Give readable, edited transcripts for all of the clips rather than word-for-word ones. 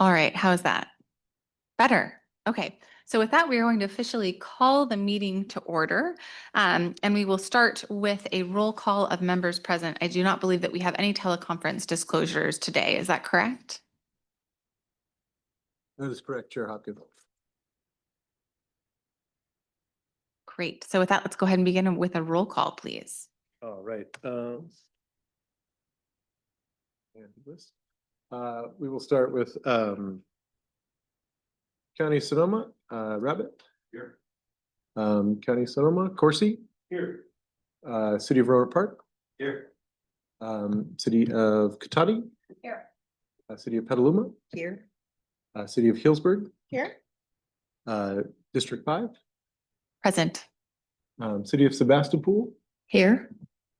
All right, how's that? Better. Okay, so with that, we are going to officially call the meeting to order. And we will start with a roll call of members present. I do not believe that we have any teleconference disclosures today. Is that correct? That is correct, Chair Hopkins. Great. So with that, let's go ahead and begin with a roll call, please. All right. We will start with County Sonoma, Rabbit. Here. County Sonoma, Corsi. Here. City of Rohnert Park. Here. City of Cotati. Here. City of Petaluma. Here. City of Healdsburg. Here. District 5. Present. City of Sebastopol. Here.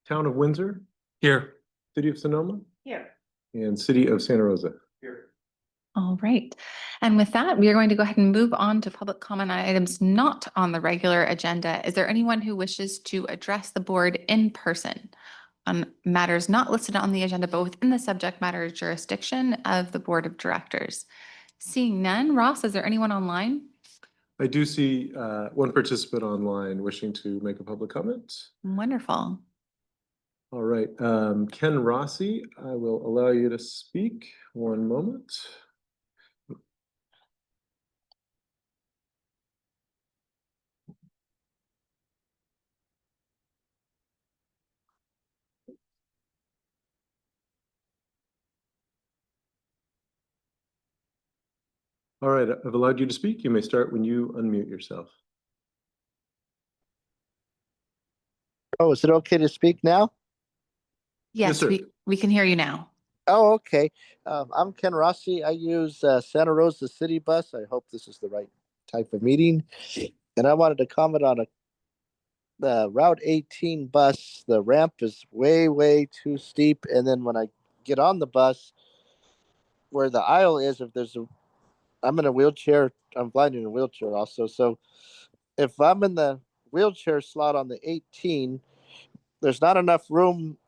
Town of Windsor. Here. City of Sonoma. Here. And City of Santa Rosa. Here. All right. And with that, we are going to go ahead and move on to public comment on items not on the regular agenda. Is there anyone who wishes to address the board in person on matters not listed on the agenda, but within the subject matter jurisdiction of the board of directors? Seeing none, Ross, is there anyone online? I do see one participant online wishing to make a public comment. Wonderful. All right, Ken Rossi, I will allow you to speak. One moment. All right, I've allowed you to speak. You may start when you unmute yourself. Oh, is it okay to speak now? Yes, sir. we can hear you now. Oh, okay. I'm Ken Rossi. I use Santa Rosa City Bus. I hope this is the right type of meeting. And I wanted to comment on the Route 18 bus. The ramp is way, way too steep. And then when I get on the bus, where the aisle is, I'm in a wheelchair. I'm blind in a wheelchair also. So if I'm in the wheelchair slot on the 18, there's not enough room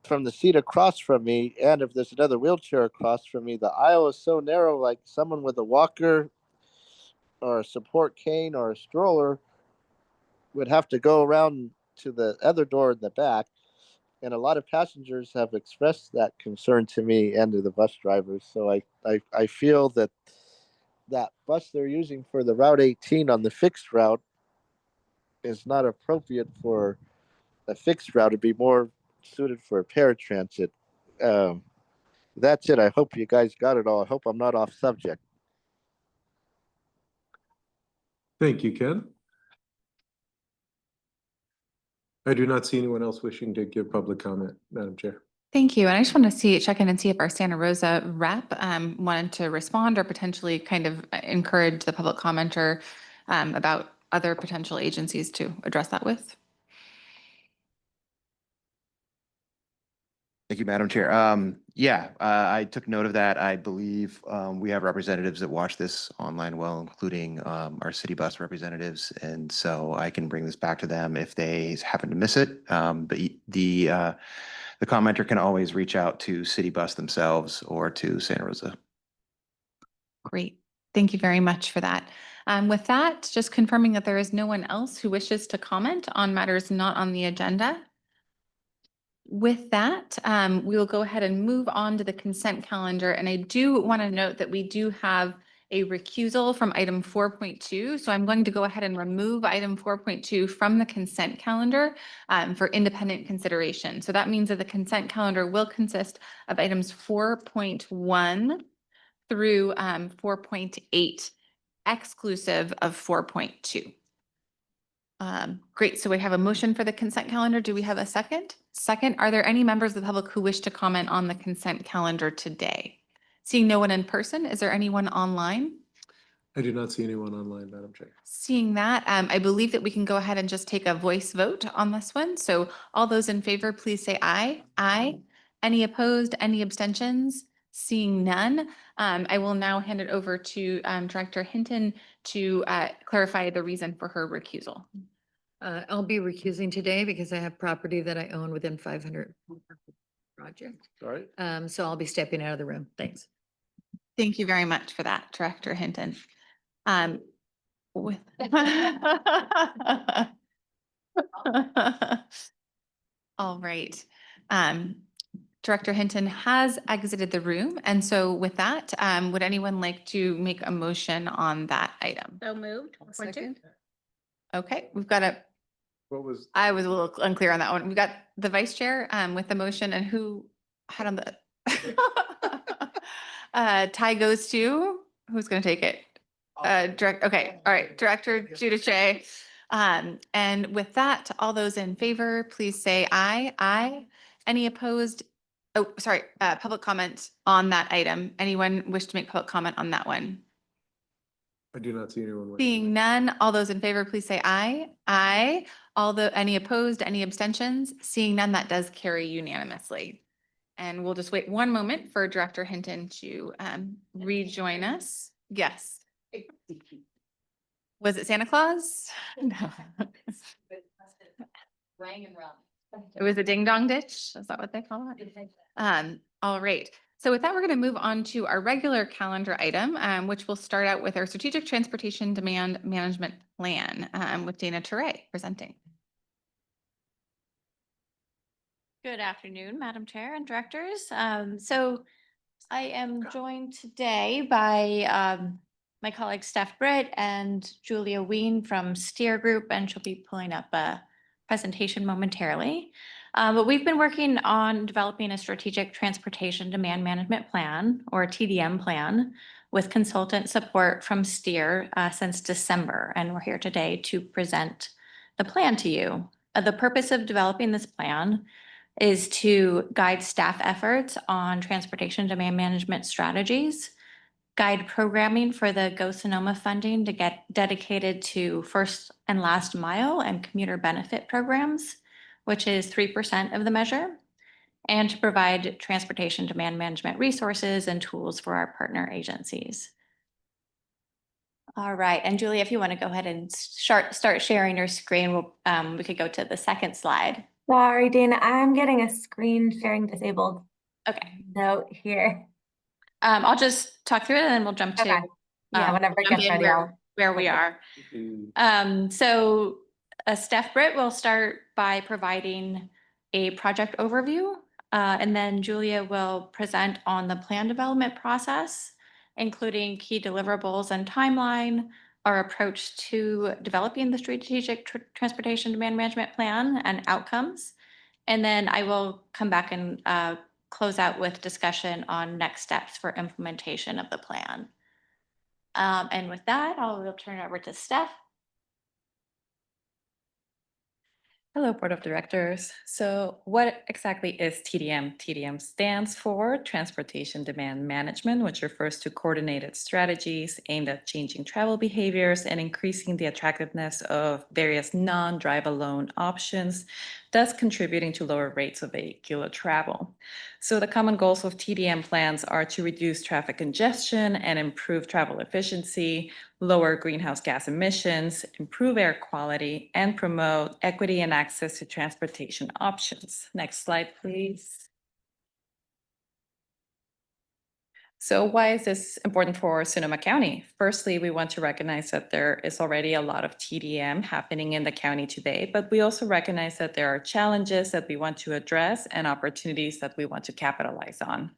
from the seat across from me, and if there's another wheelchair across from me, the aisle is so narrow, like someone with a walker or a support cane or a stroller would have to go around to the other door in the back. And a lot of passengers have expressed that concern to me and to the bus drivers. So I feel that bus they're using for the Route 18 on the fixed route is not appropriate for a fixed route. It'd be more suited for a paratransit. That's it. I hope you guys got it all. I hope I'm not off subject. Thank you, Ken. I do not see anyone else wishing to give public comment, Madam Chair. Thank you. And I just want to check in and see if our Santa Rosa rep wanted to respond or potentially kind of encourage the public commenter about other potential agencies to address that with. Thank you, Madam Chair. I took note of that. I believe we have representatives that watch this online well, including our city bus representatives. And so I can bring this back to them if they happen to miss it. But the commenter can always reach out to City Bus themselves or to Santa Rosa. Great. Thank you very much for that. With that, just confirming that there is no one else who wishes to comment on matters not on the agenda. With that, we will go ahead and move on to the consent calendar. And I do want to note that we do have a recusal from item 4.2. So I'm going to go ahead and remove item 4.2 from the consent calendar for independent consideration. So that means that the consent calendar will consist of items 4.1 through 4.8, exclusive of 4.2. Great. So we have a motion for the consent calendar. Do we have a second? Second, are there any members of the public who wish to comment on the consent calendar today? Seeing no one in person, is there anyone online? I do not see anyone online, Madam Chair. Seeing that, I believe that we can go ahead and just take a voice vote on this one. So all those in favor, please say aye. Aye. Any opposed? Any abstentions? Seeing none, I will now hand it over to Director Hinton to clarify the reason for her recusal. I'll be recusing today because I have property that I own within 500 project. All right. So I'll be stepping out of the room. Thanks. Thank you very much for that, Director Hinton. With all right. Director Hinton has exited the room. And so with that, would anyone like to make a motion on that item? So moved. Second. Okay, we've got What was, I was a little unclear on that one. We got the vice chair with the motion and who had on the tie goes to, who's going to take it? Okay, all right, Director Giudice. And with that, all those in favor, please say aye. Aye. Any opposed? Oh, sorry, public comment on that item. Anyone wish to make public comment on that one? I do not see anyone. Seeing none, all those in favor, please say aye. Aye. Any opposed, any abstentions? Seeing none, that does carry unanimously. And we'll just wait one moment for Director Hinton to rejoin us. Yes. Was it Santa Claus? No. It was a ding dong ditch. Is that what they call it? All right. So with that, we're going to move on to our regular calendar item, which will start out with our Strategic Transportation Demand Management Plan with Dana Teray presenting. Good afternoon, Madam Chair and Directors. So I am joined today by my colleague Steph Britt and Julia Ween from Steer Group, and she'll be pulling up a presentation momentarily. But we've been working on developing a strategic transportation demand management plan, or TDM plan, with consultant support from Steer since December, and we're here today to present the plan to you. The purpose of developing this plan is to guide staff efforts on transportation demand management strategies, guide programming for the Go Sonoma funding to get dedicated to first and last mile and commuter benefit programs, which is 3% of the measure, and to provide transportation demand management resources and tools for our partner agencies. All right, and Julia, if you want to go ahead and start sharing your screen, we could go to the second slide. Sorry, Dana, I'm getting a screen sharing disabled Okay, note here. I'll just talk through it and then we'll jump to Okay. Yeah, whenever it jump gets in ready, I'll. where we are. So Steph Britt will start by providing a project overview, and then Julia will present on the plan development process, including key deliverables and timeline, our approach to developing the strategic transportation demand management plan and outcomes. And then I will come back and close out with discussion on next steps for implementation of the plan. And with that, will turn it over to Steph. Hello, Board of Directors. So what exactly is TDM? TDM stands for Transportation Demand Management, which refers to coordinated strategies aimed at changing travel behaviors and increasing the attractiveness of various non-drive alone options, thus contributing to lower rates of vehicular travel. So the common goals of TDM plans are to reduce traffic congestion and improve travel efficiency, lower greenhouse gas emissions, improve air quality, and promote equity and access to transportation options. Next slide, please. So why is this important for Sonoma County? Firstly, we want to recognize that there is already a lot of TDM happening in the county today, but we also recognize that there are challenges that we want to address and opportunities that we want to capitalize on.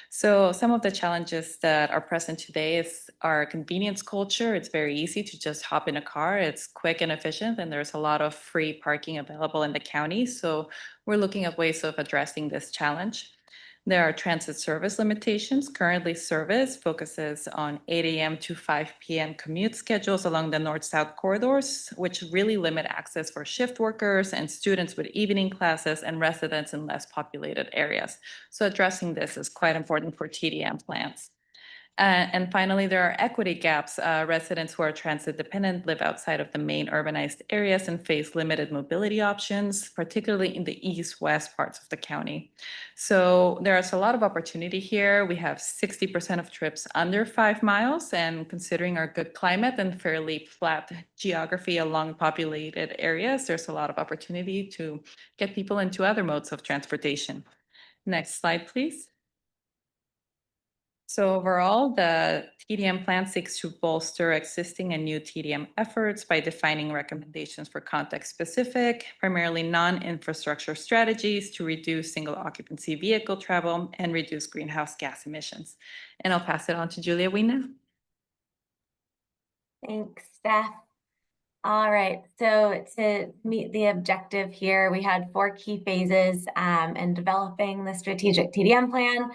So some of the challenges that are present today is our convenience culture. It's very easy to just hop in a car. It's quick and efficient, and there's a lot of free parking available in the county. So we're looking at ways of addressing this challenge. There are transit service limitations. Currently, service focuses on 8 a.m. to 5 p.m. commute schedules along the north-south corridors, which really limit access for shift workers and students with evening classes and residents in less populated areas. So addressing this is quite important for TDM plans. And finally, there are equity gaps. Residents who are transit dependent live outside of the main urbanized areas and face limited mobility options, particularly in the east-west parts of the county. So there's a lot of opportunity here. We have 60% of trips under 5 miles, and considering our good climate and fairly flat geography along populated areas, there's a lot of opportunity to get people into other modes of transportation. Next slide, please. So overall, the TDM plan seeks to bolster existing and new TDM efforts by defining recommendations for context-specific, primarily non-infrastructure strategies to reduce single occupancy vehicle travel and reduce greenhouse gas emissions. And I'll pass it on to Julia Wien now. Thanks, Steph. All right, so to meet the objective here, we had 4 key phases in developing the strategic TDM plan.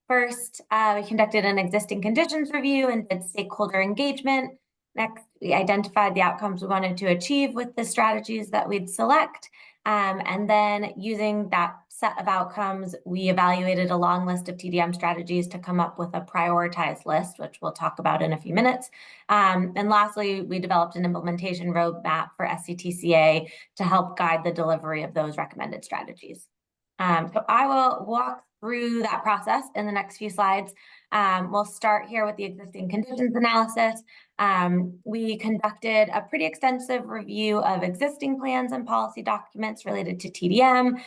First, we conducted an existing conditions review and did stakeholder engagement. Next, we identified the outcomes we wanted to achieve with the strategies that we'd select. And then using that set of outcomes, we evaluated a long list of TDM strategies to come up with a prioritized list, which we'll talk about in a few minutes. And lastly, we developed an implementation roadmap for SCTCA to help guide the delivery of those recommended strategies. So I will walk through that process in the next few slides. We'll start here with the existing conditions analysis. We conducted a pretty extensive review of existing plans and policy documents related to TDM.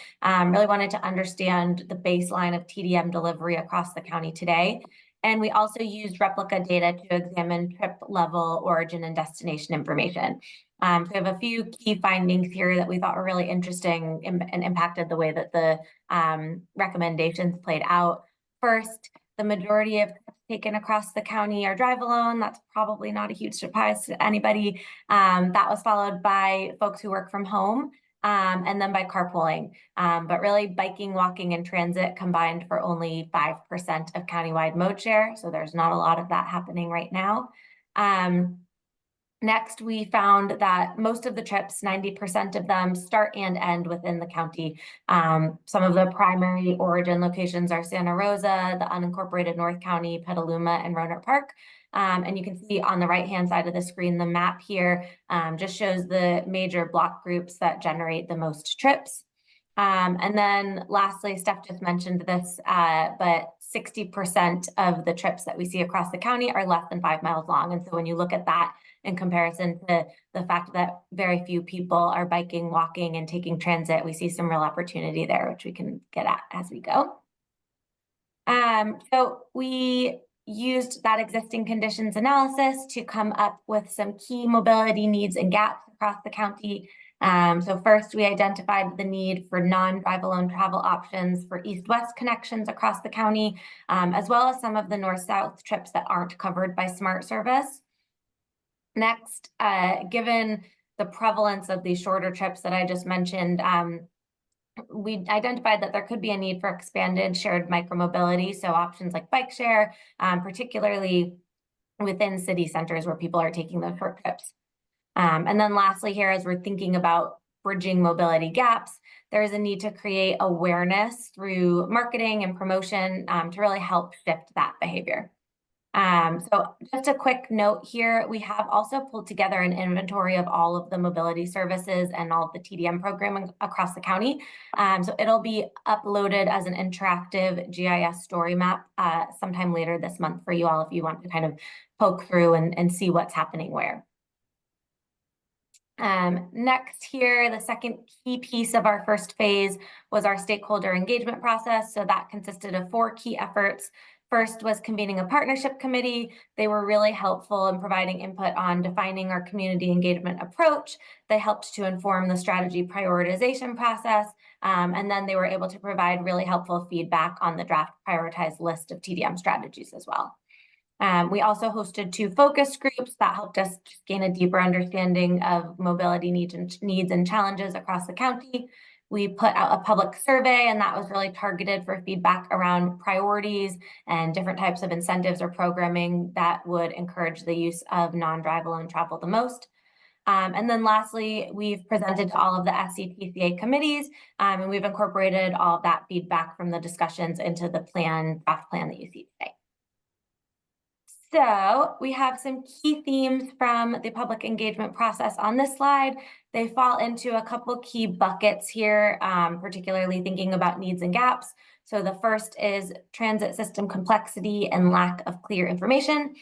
Really wanted to understand the baseline of TDM delivery across the county today. And we also used replica data to examine trip level origin and destination information. So we have a few key findings here that we thought were really interesting and impacted the way that the recommendations played out. First, the majority of trips taken across the county are drive alone. That's probably not a huge surprise to anybody. That was followed by folks who work from home. And then by carpooling. But really biking, walking, and transit combined for only 5% of countywide mode share. So there's not a lot of that happening right now. Next, we found that most of the trips, 90% of them, start and end within the county. Some of the primary origin locations are Santa Rosa, the unincorporated North County, Petaluma, and Rohnert Park. And you can see on the right-hand side of the screen, the map here just shows the major block groups that generate the most trips. And then lastly, Steph just mentioned this, but 60% of the trips that we see across the county are less than 5 miles long. And so when you look at that in comparison to the fact that very few people are biking, walking, and taking transit, we see some real opportunity there, which we can get at as we go. So we used that existing conditions analysis to come up with some key mobility needs and gaps across the county. So first, we identified the need for non-drive alone travel options for east-west connections across the county, as well as some of the north-south trips that aren't covered by Smart Service. Next, given the prevalence of these shorter trips that I just mentioned, we identified that there could be a need for expanded shared micromobility, so options like bike share, particularly within city centers where people are taking those short trips. And then lastly here, as we're thinking about bridging mobility gaps, there is a need to create awareness through marketing and promotion to really help shift that behavior. So just a quick note here, we have also pulled together an inventory of all of the mobility services and all of the TDM programming across the county. So it'll be uploaded as an interactive GIS story map sometime later this month for you all if you want to kind of poke through and see what's happening where. Next here, the second key piece of our first phase was our stakeholder engagement process. So that consisted of 4 key efforts. First was convening a partnership committee. They were really helpful in providing input on defining our community engagement approach. They helped to inform the strategy prioritization process. And then they were able to provide really helpful feedback on the draft prioritized list of TDM strategies as well. We also hosted 2 focus groups that helped us gain a deeper understanding of mobility needs and challenges across the county. We put out a public survey, and that was really targeted for feedback around priorities and different types of incentives or programming that would encourage the use of non-drive alone travel the most. And then lastly, we've presented to all of the SCTCA committees, and we've incorporated all of that feedback from the discussions into the draft plan that you see today. So we have some key themes from the public engagement process on this slide. They fall into a couple key buckets here, particularly thinking about needs and gaps. So the first is transit system complexity and lack of clear information.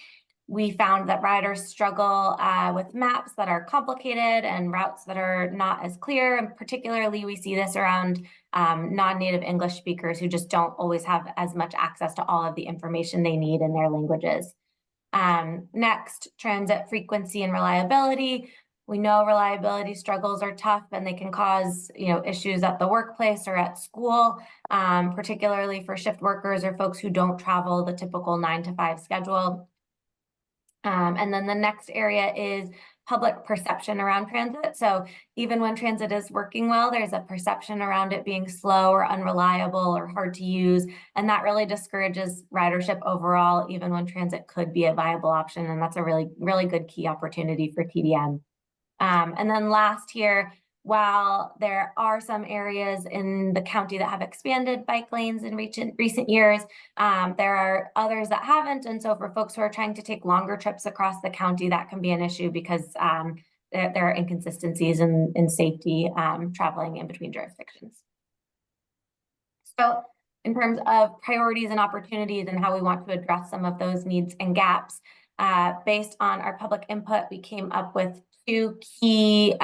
We found that riders struggle with maps that are complicated and routes that are not as clear. And particularly, we see this around non-native English speakers who just don't always have as much access to all of the information they need in their languages. Next, transit frequency and reliability. We know reliability struggles are tough and they can cause, issues at the workplace or at school, particularly for shift workers or folks who don't travel the typical 9-to-5 schedule. And then the next area is public perception around transit. So even when transit is working well, there's a perception around it being slow or unreliable or hard to use. And that really discourages ridership overall, even when transit could be a viable option. And that's a really, really good key opportunity for TDM. And then last here, while there are some areas in the county that have expanded bike lanes in recent years, there are others that haven't. And so for folks who are trying to take longer trips across the county, that can be an issue because there are inconsistencies in safety traveling in between jurisdictions. So in terms of priorities and opportunities and how we want to address some of those needs and gaps, based on our public input, we came up with 2 key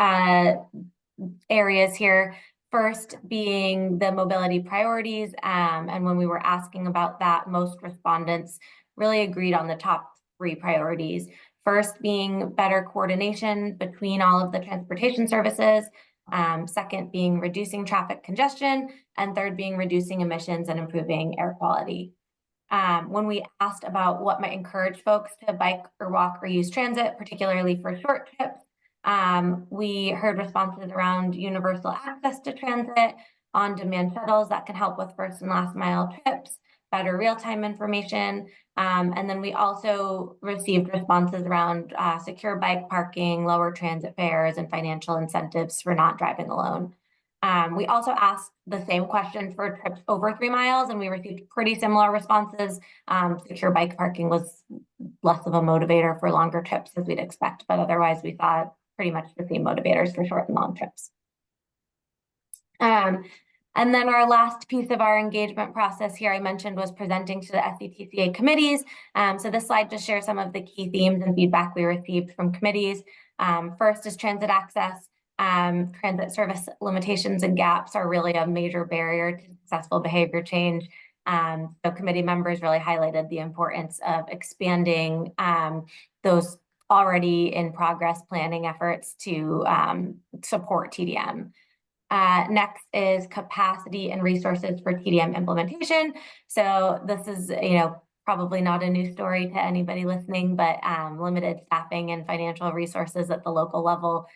areas here. First being the mobility priorities. And when we were asking about that, most respondents really agreed on the top 3 priorities. First being better coordination between all of the transportation services. Second being reducing traffic congestion. And third being reducing emissions and improving air quality. When we asked about what might encourage folks to bike or walk or use transit, particularly for short trips, we heard responses around universal access to transit, on-demand shuttles that can help with first and last mile trips, better real-time information. And then we also received responses around secure bike parking, lower transit fares, and financial incentives for not driving alone. We also asked the same question for trips over 3 miles, and we received pretty similar responses. Secure bike parking was less of a motivator for longer trips as we'd expect, but otherwise we thought pretty much the same motivators for short and long trips. And then our last piece of our engagement process here I mentioned was presenting to the SCTCA committees. So this slide just shares some of the key themes and feedback we received from committees. First is transit access. Transit service limitations and gaps are really a major barrier to successful behavior change. So committee members really highlighted the importance of expanding those already in progress planning efforts to support TDM. Next is capacity and resources for TDM implementation. So this is, probably not a new story to anybody listening, but limited staffing and financial resources at the local level,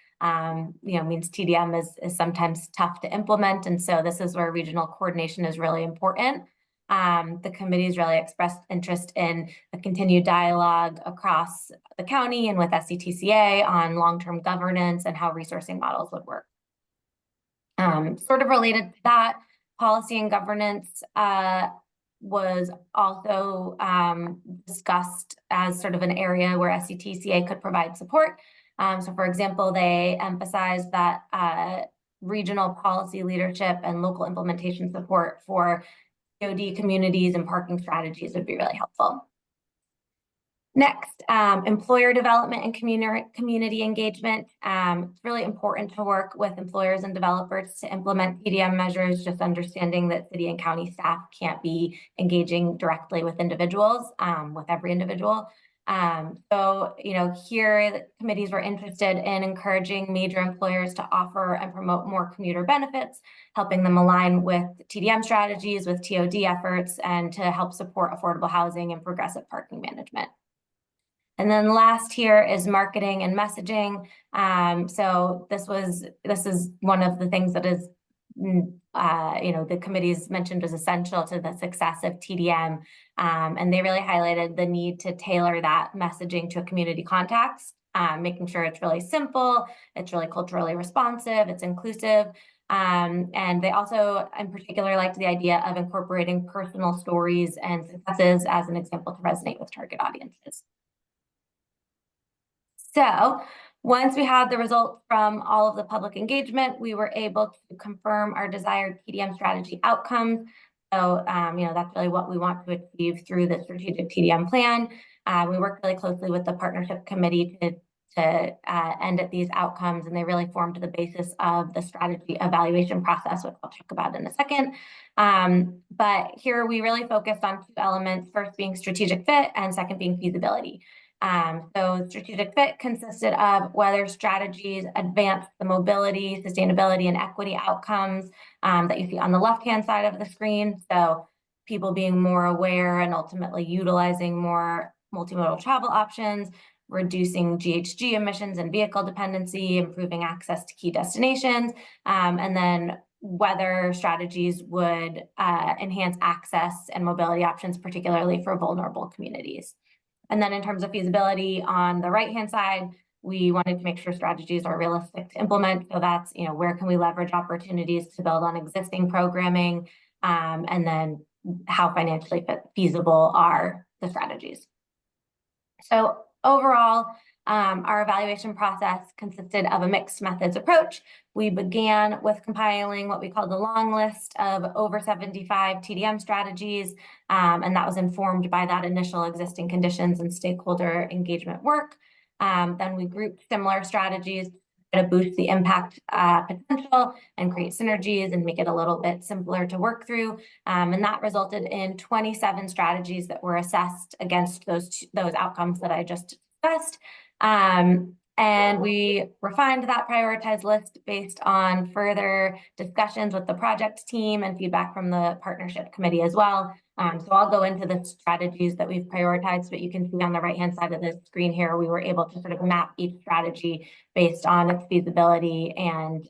means TDM is sometimes tough to implement. And so this is where regional coordination is really important. The committee's really expressed interest in a continued dialogue across the county and with SCTCA on long-term governance and how resourcing models would work. Sort of related to that, policy and governance was also discussed as sort of an area where SCTCA could provide support. So for example, they emphasized that regional policy leadership and local implementation support for COD communities and parking strategies would be really helpful. Next, employer development and community engagement. It's really important to work with employers and developers to implement TDM measures, just understanding that city and county staff can't be engaging directly with individuals, with every individual. So, here the committees were interested in encouraging major employers to offer and promote more commuter benefits, helping them align with TDM strategies, with TOD efforts, and to help support affordable housing and progressive parking management. And then last here is marketing and messaging. So this is one of the things that is, the committees mentioned was essential to the success of TDM. And they really highlighted the need to tailor that messaging to a community context, making sure it's really simple, it's really culturally responsive, it's inclusive. And they also, in particular, liked the idea of incorporating personal stories and successes as an example to resonate with target audiences. So once we had the results from all of the public engagement, we were able to confirm our desired TDM strategy outcomes. So, that's really what we want to achieve through the strategic TDM plan. We worked really closely with the partnership committee to end at these outcomes, and they really formed the basis of the strategy evaluation process, which I'll talk about in a second. But here we really focused on 2 elements, first being strategic fit and second being feasibility. So strategic fit consisted of whether strategies advance the mobility, sustainability, and equity outcomes that you see on the left-hand side of the screen. So people being more aware and ultimately utilizing more multimodal travel options, reducing GHG emissions and vehicle dependency, improving access to key destinations, and then whether strategies would enhance access and mobility options, particularly for vulnerable communities. And then in terms of feasibility on the right-hand side, we wanted to make sure strategies are realistic to implement. So that's, where can we leverage opportunities to build on existing programming, and then how financially feasible are the strategies. So overall, our evaluation process consisted of a mixed methods approach. We began with compiling what we call the long list of over 75 TDM strategies, and that was informed by that initial existing conditions and stakeholder engagement work. Then we grouped similar strategies to boost the impact potential and create synergies and make it a little bit simpler to work through. And that resulted in 27 strategies that were assessed against those outcomes that I just discussed. And we refined that prioritized list based on further discussions with the project team and feedback from the partnership committee as well. So I'll go into the strategies that we've prioritized, but you can see on the right-hand side of the screen here, we were able to sort of map each strategy based on its feasibility and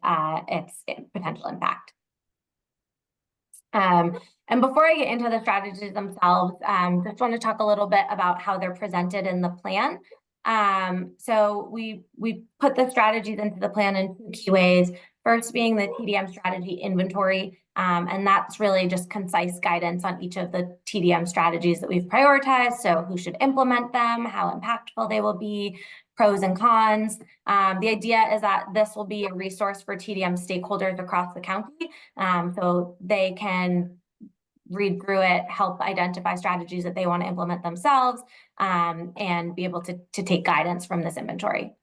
its potential impact. And before I get into the strategies themselves, just want to talk a little bit about how they're presented in the plan. So we put the strategies into the plan in 2 key ways. First being the TDM strategy inventory, and that's really just concise guidance on each of the TDM strategies that we've prioritized. So who should implement them, how impactful they will be, pros and cons. The idea is that this will be a resource for TDM stakeholders across the county, so they can read through it, help identify strategies that they want to implement themselves, and be able to take guidance from this inventory.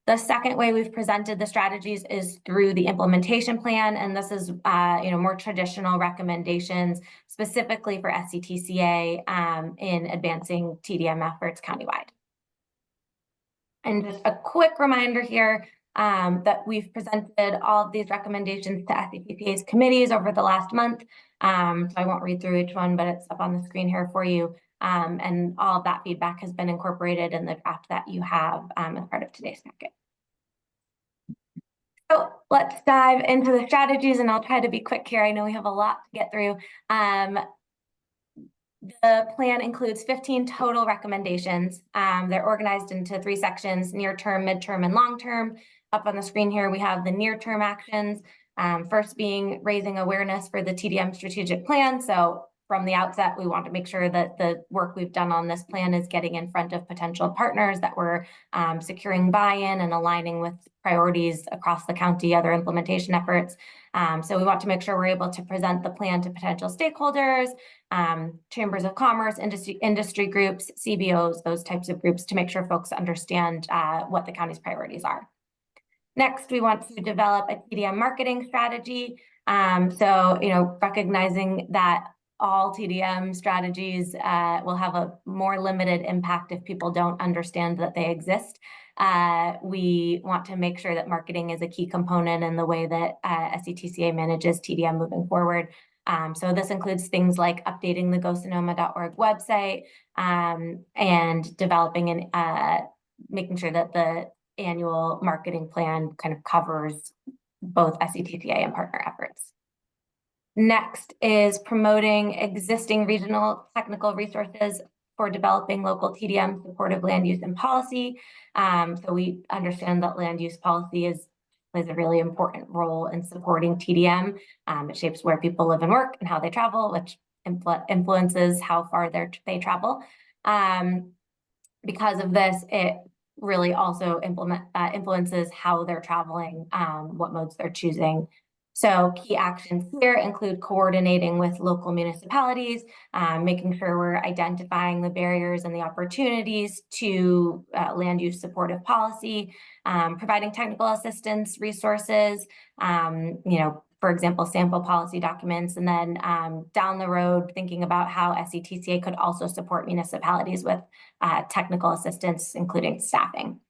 The second way we've presented the strategies is through the implementation plan, and this is more traditional recommendations specifically for SCTCA in advancing TDM efforts countywide. And just a quick reminder here that we've presented all of these recommendations to SCTCA's committees over the last month. So I won't read through each one, but it's up on the screen here for you. And all of that feedback has been incorporated in the draft that you have as part of today's packet. So let's dive into the strategies, and I'll try to be quick here. I know we have a lot to get through. The plan includes 15 total recommendations. They're organized into 3 sections: near term, midterm, and long term. Up on the screen here, we have the near term actions. First being raising awareness for the TDM strategic plan. So from the outset, we want to make sure that the work we've done on this plan is getting in front of potential partners, that we're securing buy-in and aligning with priorities across the county, other implementation efforts. So we want to make sure we're able to present the plan to potential stakeholders, chambers of commerce, industry groups, CBOs, those types of groups, to make sure folks understand what the county's priorities are. Next, we want to develop a TDM marketing strategy. So, recognizing that all TDM strategies will have a more limited impact if people don't understand that they exist. We want to make sure that marketing is a key component in the way that SCTCA manages TDM moving forward. So this includes things like updating the gosonoma.org website, and developing and making sure that the annual marketing plan kind of covers both SCTCA and partner efforts. Next is promoting existing regional technical resources for developing local TDM supportive land use and policy. So we understand that land use policy plays a really important role in supporting TDM. It shapes where people live and work and how they travel, which influences how far they travel. Because of this, it really also influences how they're traveling, what modes they're choosing. So key actions here include coordinating with local municipalities, making sure we're identifying the barriers and the opportunities to land use supportive policy, providing technical assistance resources, for example, sample policy documents, and then down the road, thinking about how SCTCA could also support municipalities with technical assistance, including staffing.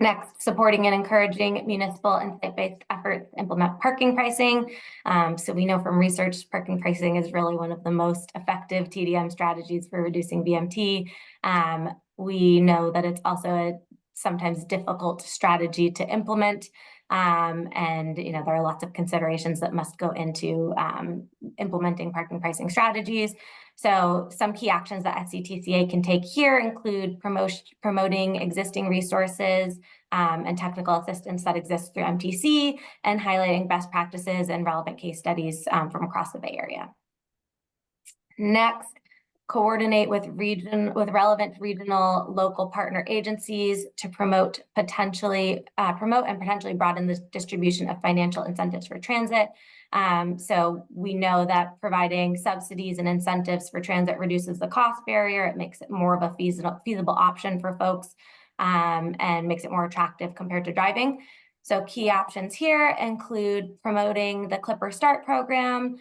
Next, supporting and encouraging municipal and site-based efforts to implement parking pricing. So we know from research, parking pricing is really one of the most effective TDM strategies for reducing VMT. We know that it's also a sometimes difficult strategy to implement. And there are lots of considerations that must go into implementing parking pricing strategies. So some key actions that SCTCA can take here include promoting existing resources and technical assistance that exists through MTC, and highlighting best practices and relevant case studies from across the Bay Area. Next, coordinate with relevant regional local partner agencies to promote and potentially broaden the distribution of financial incentives for transit. So we know that providing subsidies and incentives for transit reduces the cost barrier. It makes it more of a feasible option for folks, and makes it more attractive compared to driving. So key options here include promoting the Clipper Start program,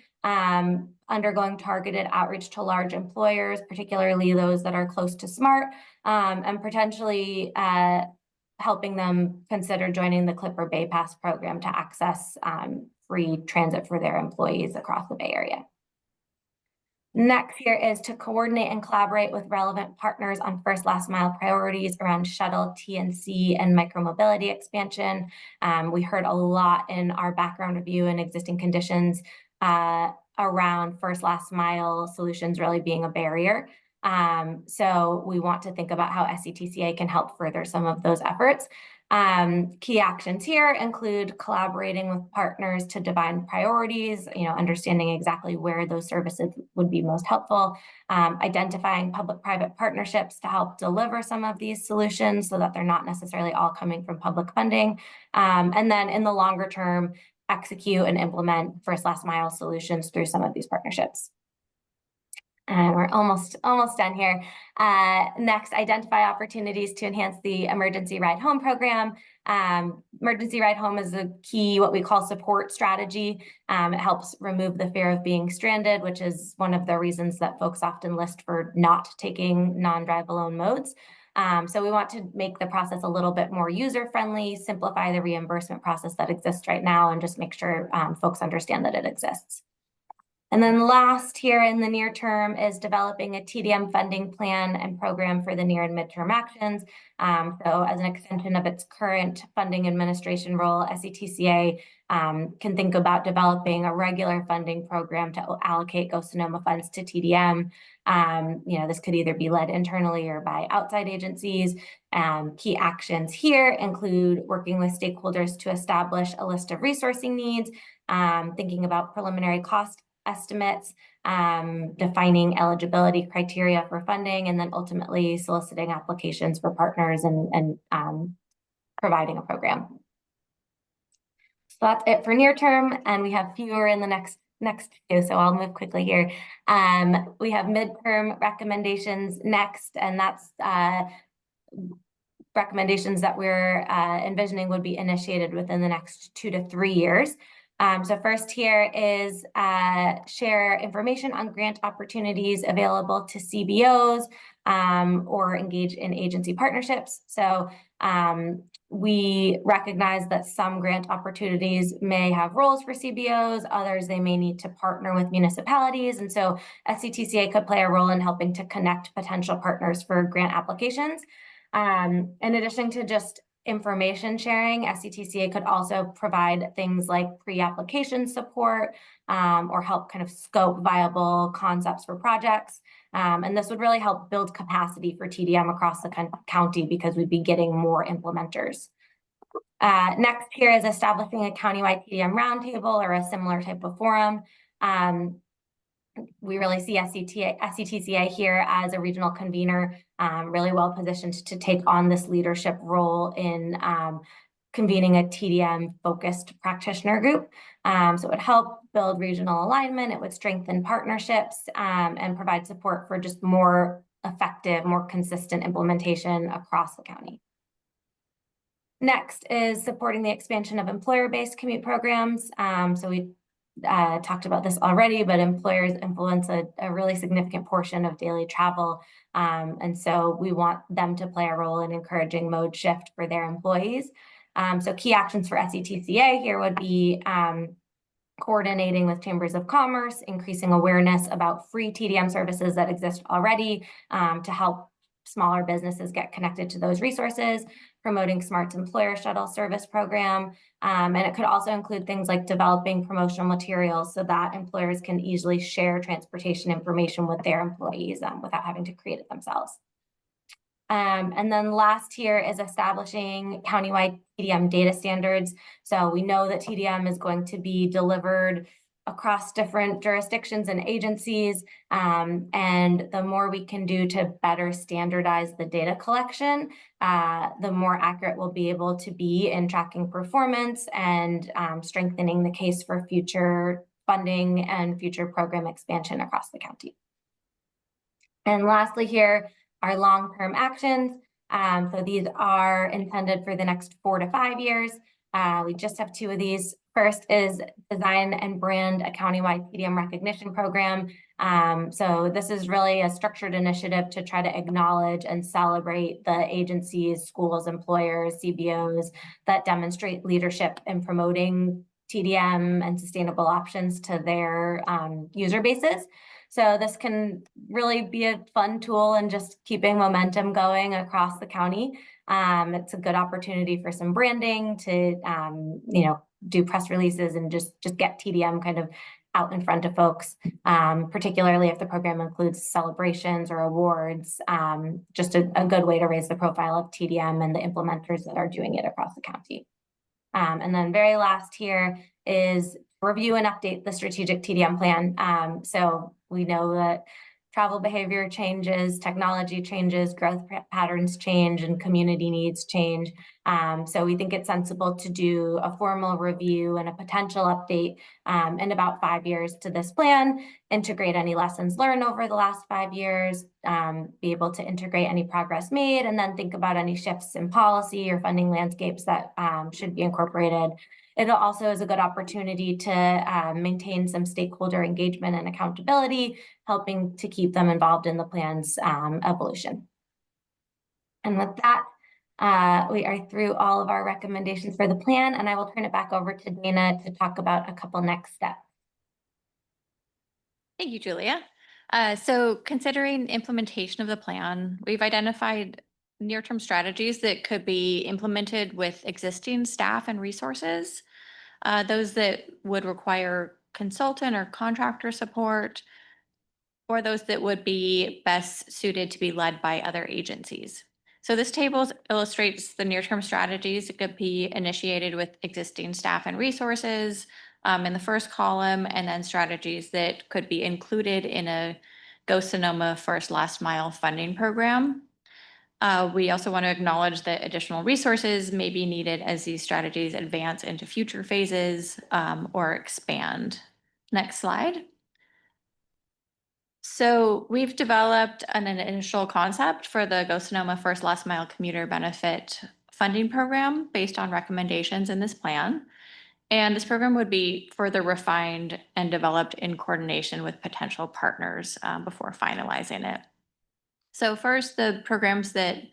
undergoing targeted outreach to large employers, particularly those that are close to SMART, and potentially helping them consider joining the Clipper Bay Pass program to access free transit for their employees across the Bay Area. Next here is to coordinate and collaborate with relevant partners on first last mile priorities around shuttle, TNC, and micromobility expansion. We heard a lot in our background review and existing conditions around first last mile solutions really being a barrier. So we want to think about how SCTCA can help further some of those efforts. Key actions here include collaborating with partners to define priorities, understanding exactly where those services would be most helpful, identifying public-private partnerships to help deliver some of these solutions so that they're not necessarily all coming from public funding. And then in the longer term, execute and implement first last mile solutions through some of these partnerships. And we're almost done here. Next, identify opportunities to enhance the emergency ride home program. Emergency ride home is a key, what we call support strategy. It helps remove the fear of being stranded, which is one of the reasons that folks often list for not taking non-drive alone modes. So we want to make the process a little bit more user-friendly, simplify the reimbursement process that exists right now, and just make sure folks understand that it exists. And then last here in the near term is developing a TDM funding plan and program for the near and midterm actions. So as an extension of its current funding administration role, SCTCA can think about developing a regular funding program to allocate GoSonoma funds to TDM. This could either be led internally or by outside agencies. Key actions here include working with stakeholders to establish a list of resourcing needs, thinking about preliminary cost estimates, defining eligibility criteria for funding, and then ultimately soliciting applications for partners and providing a program. So that's it for near term, and we have fewer in the next two, so I'll move quickly here. We have midterm recommendations next, and that's recommendations that we're envisioning would be initiated within the next 2 to 3 years. So first here is share information on grant opportunities available to CBOs or engage in agency partnerships. So we recognize that some grant opportunities may have roles for CBOs, others they may need to partner with municipalities. And so SCTCA could play a role in helping to connect potential partners for grant applications. In addition to just information sharing, SCTCA could also provide things like pre-application support or help kind of scope viable concepts for projects. And this would really help build capacity for TDM across the county because we'd be getting more implementers. Next here is establishing a countywide TDM roundtable or a similar type of forum. We really see SCTCA here as a regional convener, really well positioned to take on this leadership role in convening a TDM focused practitioner group. So it would help build regional alignment, it would strengthen partnerships, and provide support for just more effective, more consistent implementation across the county. Next is supporting the expansion of employer-based commute programs. So we talked about this already, but employers influence a really significant portion of daily travel. And so we want them to play a role in encouraging mode shift for their employees. So key actions for SCTCA here would be coordinating with chambers of commerce, increasing awareness about free TDM services that exist already to help smaller businesses get connected to those resources, promoting SMART's employer shuttle service program. And it could also include things like developing promotional materials so that employers can easily share transportation information with their employees without having to create it themselves. And then last here is establishing countywide TDM data standards. So we know that TDM is going to be delivered across different jurisdictions and agencies. And the more we can do to better standardize the data collection, the more accurate we'll be able to be in tracking performance and strengthening the case for future funding and future program expansion across the county. And lastly here, our long-term actions. So these are intended for the next 4 to 5 years. We just have 2 of these. First is design and brand a countywide TDM recognition program. So this is really a structured initiative to try to acknowledge and celebrate the agencies, schools, employers, CBOs that demonstrate leadership in promoting TDM and sustainable options to their user bases. So this can really be a fun tool in just keeping momentum going across the county. It's a good opportunity for some branding to, do press releases and just get TDM kind of out in front of folks, particularly if the program includes celebrations or awards, just a good way to raise the profile of TDM and the implementers that are doing it across the county. And then very last here is review and update the strategic TDM plan. So we know that travel behavior changes, technology changes, growth patterns change, and community needs change. So we think it's sensible to do a formal review and a potential update in about 5 years to this plan, integrate any lessons learned over the last 5 years, be able to integrate any progress made, and then think about any shifts in policy or funding landscapes that should be incorporated. It also is a good opportunity to maintain some stakeholder engagement and accountability, helping to keep them involved in the plan's evolution. And with that, we are through all of our recommendations for the plan, and I will turn it back over to Dana to talk about a couple next steps. Thank you, Julia. So considering implementation of the plan, we've identified near-term strategies that could be implemented with existing staff and resources. Those that would require consultant or contractor support, or those that would be best suited to be led by other agencies. So this table illustrates the near-term strategies that could be initiated with existing staff and resources in the first column, and then strategies that could be included in a Go Sonoma First Last Mile funding program. We also want to acknowledge that additional resources may be needed as these strategies advance into future phases or expand. Next slide. So we've developed an initial concept for the Go Sonoma First Last Mile Commuter Benefit funding program based on recommendations in this plan. And this program would be further refined and developed in coordination with potential partners before finalizing it. So first, the programs that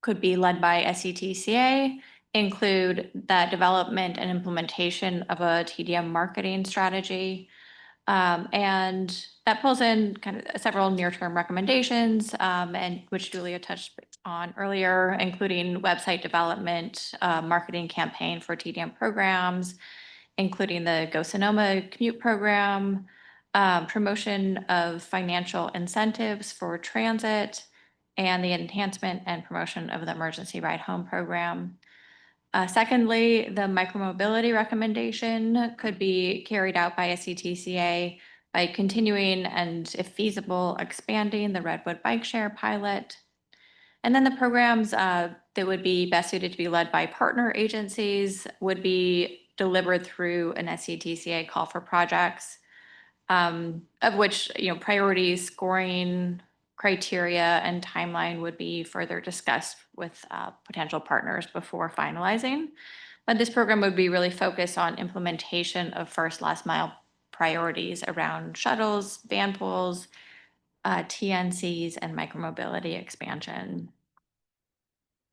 could be led by SCTCA include the development and implementation of a TDM marketing strategy. And that pulls in kind of several near-term recommendations, and which Julia touched on earlier, including website development, marketing campaign for TDM programs, including the Go Sonoma commute program, promotion of financial incentives for transit, and the enhancement and promotion of the emergency ride home program. Secondly, the micromobility recommendation could be carried out by SCTCA by continuing and, if feasible, expanding the Redwood Bike Share pilot. And then the programs that would be best suited to be led by partner agencies would be delivered through an SCTCA call for projects, of which, priorities, scoring criteria, and timeline would be further discussed with potential partners before finalizing. But this program would be really focused on implementation of first last mile priorities around shuttles, van pools, TNCs, and micromobility expansion.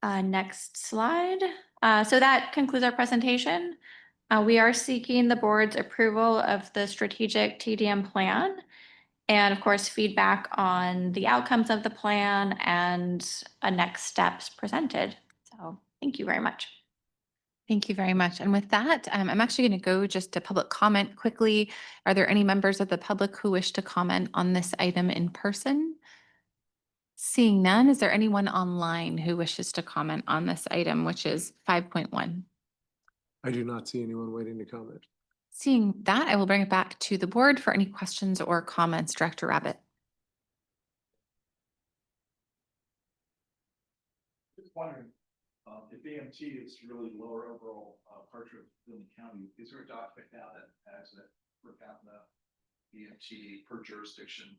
Next slide. So that concludes our presentation. We are seeking the board's approval of the strategic TDM plan and, of course, feedback on the outcomes of the plan and next steps presented. So thank you very much. Thank you very much. And with that, I'm actually going to go just to public comment quickly. Are there any members of the public who wish to comment on this item in person? Seeing none, is there anyone online who wishes to comment on this item, which is 5.1? I do not see anyone waiting to comment. Seeing that, I will bring it back to the board for any questions or comments. Director Rabbit. Just wondering, if AMT is really lower overall departure than the county, is there a document now that has that per capita AMT per jurisdiction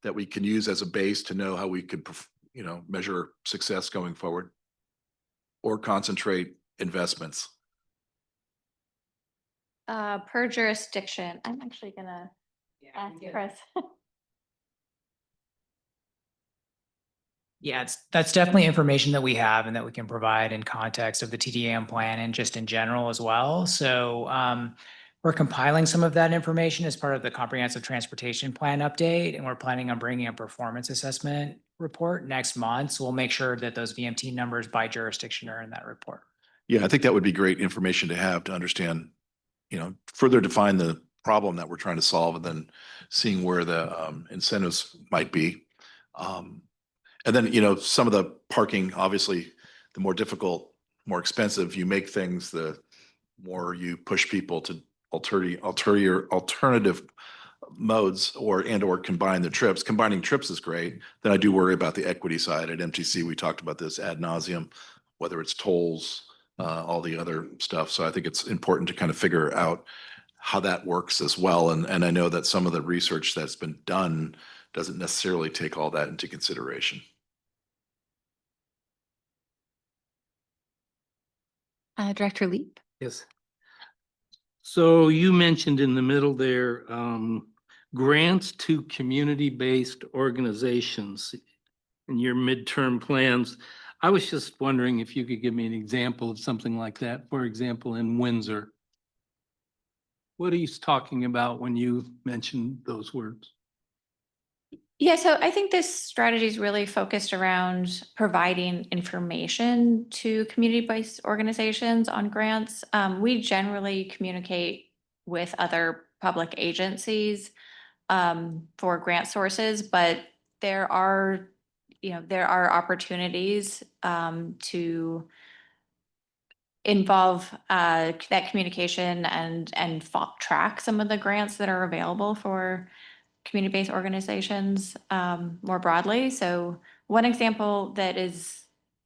that we can use as a base to know how we could, measure success going forward or concentrate investments? Per jurisdiction, I'm actually gonna ask Chris. Yeah, that's definitely information that we have and that we can provide in context of the TDM plan and just in general as well. So we're compiling some of that information as part of the comprehensive transportation plan update, and we're planning on bringing a performance assessment report next month. So we'll make sure that those VMT numbers by jurisdiction are in that report. Yeah, I think that would be great information to have to understand, further define the problem that we're trying to solve and then seeing where the incentives might be. And then, some of the parking, obviously, the more difficult, more expensive you make things, the more you push people to alternative modes or combine the trips. Combining trips is great. Then I do worry about the equity side. At MTC, we talked about this ad nauseum, whether it's tolls, all the other stuff. So I think it's important to kind of figure out how that works as well. And I know that some of the research that's been done doesn't necessarily take all that into consideration. Director Leap. Yes. So you mentioned in the middle there, grants to community-based organizations in your midterm plans. I was just wondering if you could give me an example of something like that. For example, in Windsor. What are you talking about when you mentioned those words? Yeah, so I think this strategy is really focused around providing information to community-based organizations on grants. We generally communicate with other public agencies for grant sources, but there are opportunities to involve that communication and track some of the grants that are available for community-based organizations more broadly. So one example that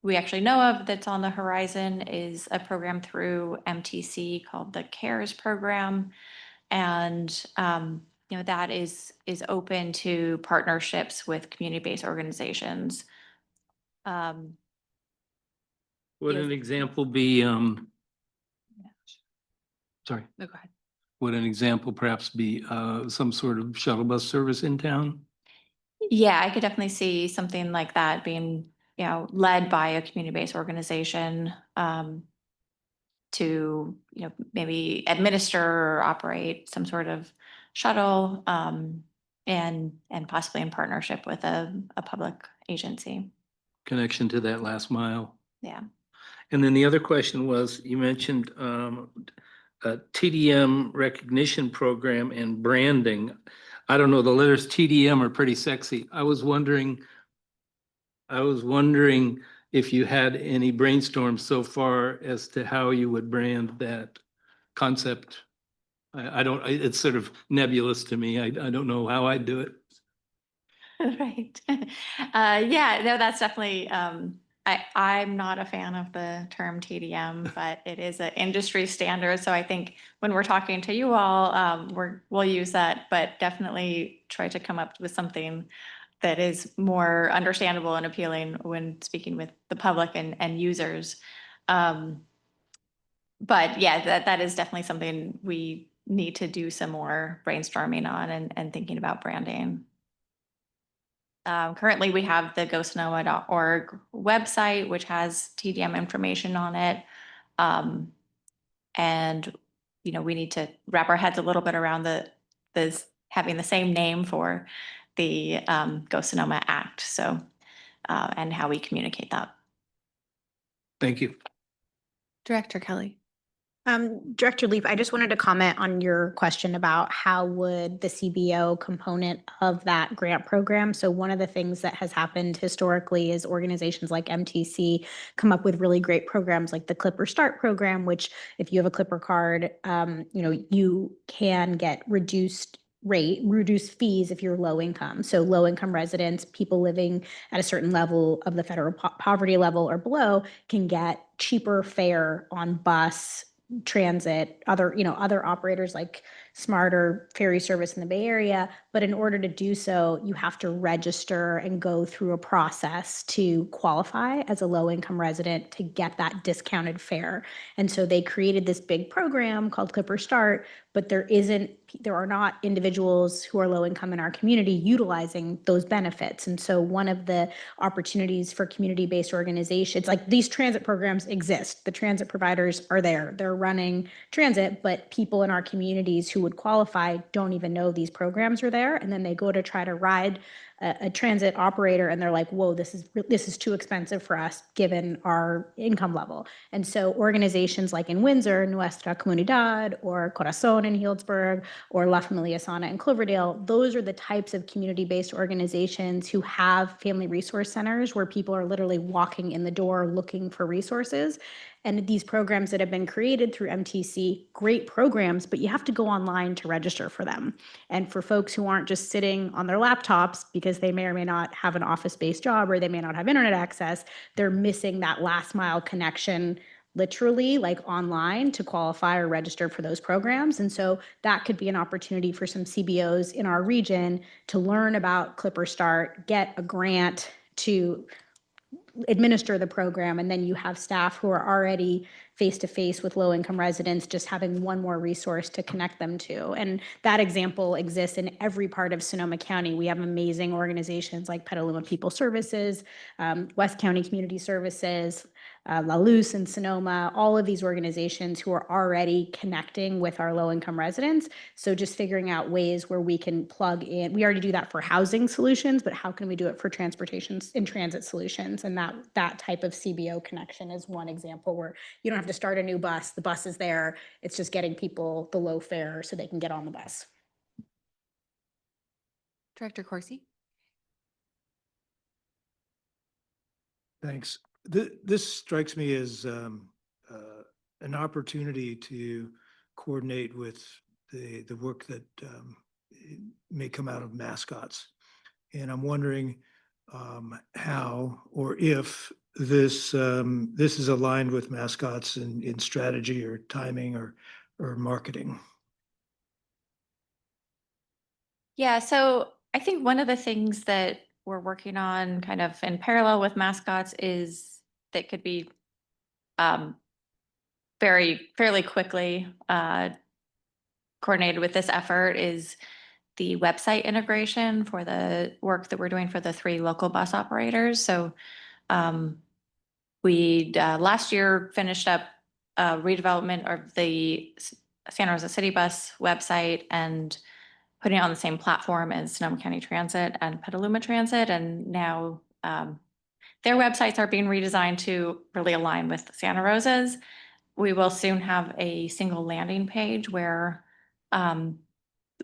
we actually know of that's on the horizon is a program through MTC called the CARES program. And that is open to partnerships with community-based organizations. Would an example be, sorry, No, go ahead. would an example perhaps be some sort of shuttle bus service in town? Yeah, I could definitely see something like that being, led by a community-based organization to, maybe administer or operate some sort of shuttle and possibly in partnership with a public agency. Connection to that last mile. Yeah. And then the other question was, you mentioned a TDM recognition program and branding. I don't know, the letters TDM are pretty sexy. I was wondering if you had any brainstorms so far as to how you would brand that concept. I don't, it's sort of nebulous to me. I don't know how I'd do it. Right. Yeah, no, that's definitely I'm not a fan of the term TDM, but it is an industry standard. So I think when we're talking to you all, we'll use that, but definitely try to come up with something that is more understandable and appealing when speaking with the public and users. But yeah, that is definitely something we need to do some more brainstorming on and thinking about branding. Currently, we have the GoSonoma.org website, which has TDM information on it. And, you know, we need to wrap our heads a little bit around this having the same name for the GoSonoma Act. So, and how we communicate that. Thank you. Director Kelly. Director Leaf, I just wanted to comment on your question about how would the CBO component of that grant program. So one of the things that has happened historically is organizations like MTC come up with really great programs like the Clipper Start program, which if you have a Clipper card, you can get reduced fees if you're low income. So low income residents, people living at a certain level of the federal poverty level or below can get cheaper fare on bus, transit, other operators like Smarter ferry service in the Bay Area. But in order to do so, you have to register and go through a process to qualify as a low income resident to get that discounted fare. And so they created this big program called Clipper Start, but there are not individuals who are low income in our community utilizing those benefits. And so one of the opportunities for community-based organizations, like these transit programs exist, the transit providers are there, they're running transit, but people in our communities who would qualify don't even know these programs are there. And then they go to try to ride a transit operator and they're like, whoa, this is too expensive for us given our income level. And so organizations like in Windsor, Nuestra Comunidad, or Corazon in Healdsburg, or La Familia Sana in Cloverdale, those are the types of community-based organizations who have family resource centers where people are literally walking in the door looking for resources. And these programs that have been created through MTC, great programs, but you have to go online to register for them. And for folks who aren't just sitting on their laptops because they may or may not have an office-based job or they may not have internet access, they're missing that last mile connection literally like online to qualify or register for those programs. And so that could be an opportunity for some CBOs in our region to learn about Clipper Start, get a grant to administer the program, and then you have staff who are already face-to-face with low-income residents, just having one more resource to connect them to. And that example exists in every part of Sonoma County. We have amazing organizations like Petaluma People Services, West County Community Services, La Luz and Sonoma, all of these organizations who are already connecting with our low-income residents. So just figuring out ways where we can plug in. We already do that for housing solutions, but how can we do it for transportation and transit solutions? And that type of CBO connection is one example where you don't have to start a new bus. The bus is there. It's just getting people the low fare so they can get on the bus. Director Corsi. Thanks. This strikes me as an opportunity to coordinate with the work that may come out of mascots. And I'm wondering how or if this is aligned with mascots in strategy or timing or marketing. Yeah, so I think one of the things that we're working on kind of in parallel with mascots is that could be fairly quickly coordinated with this effort is the website integration for the work that we're doing for the 3 local bus operators. So we last year finished up redevelopment of the Santa Rosa City Bus website and putting it on the same platform as Sonoma County Transit and Petaluma Transit. And now their websites are being redesigned to really align with Santa Rosa's. We will soon have a single landing page where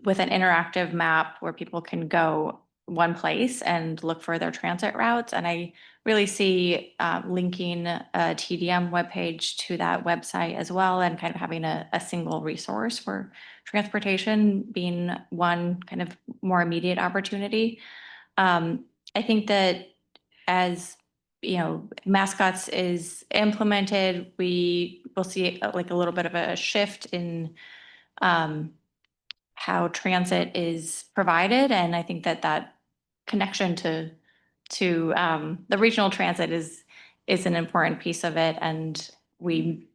with an interactive map where people can go one place and look for their transit routes. And I really see linking a TDM webpage to that website as well and kind of having a single resource for transportation being one kind of more immediate opportunity. I think that as mascots is implemented, we will see like a little bit of a shift in how transit is provided. And I think that connection to the regional transit is an important piece of it. And we,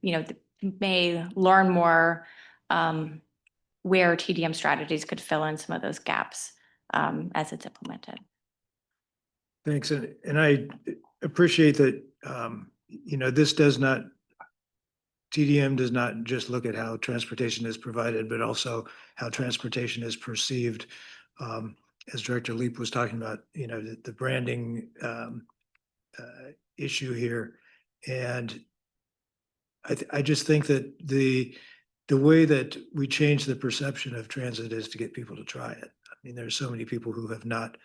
may learn more where TDM strategies could fill in some of those gaps as it's implemented. Thanks. And I appreciate that, this does not, TDM does not just look at how transportation is provided, but also how transportation is perceived. As Director Leap was talking about, the branding issue here. And I just think that the way that we change the perception of transit is to get people to try it. I mean, there's so many people who have not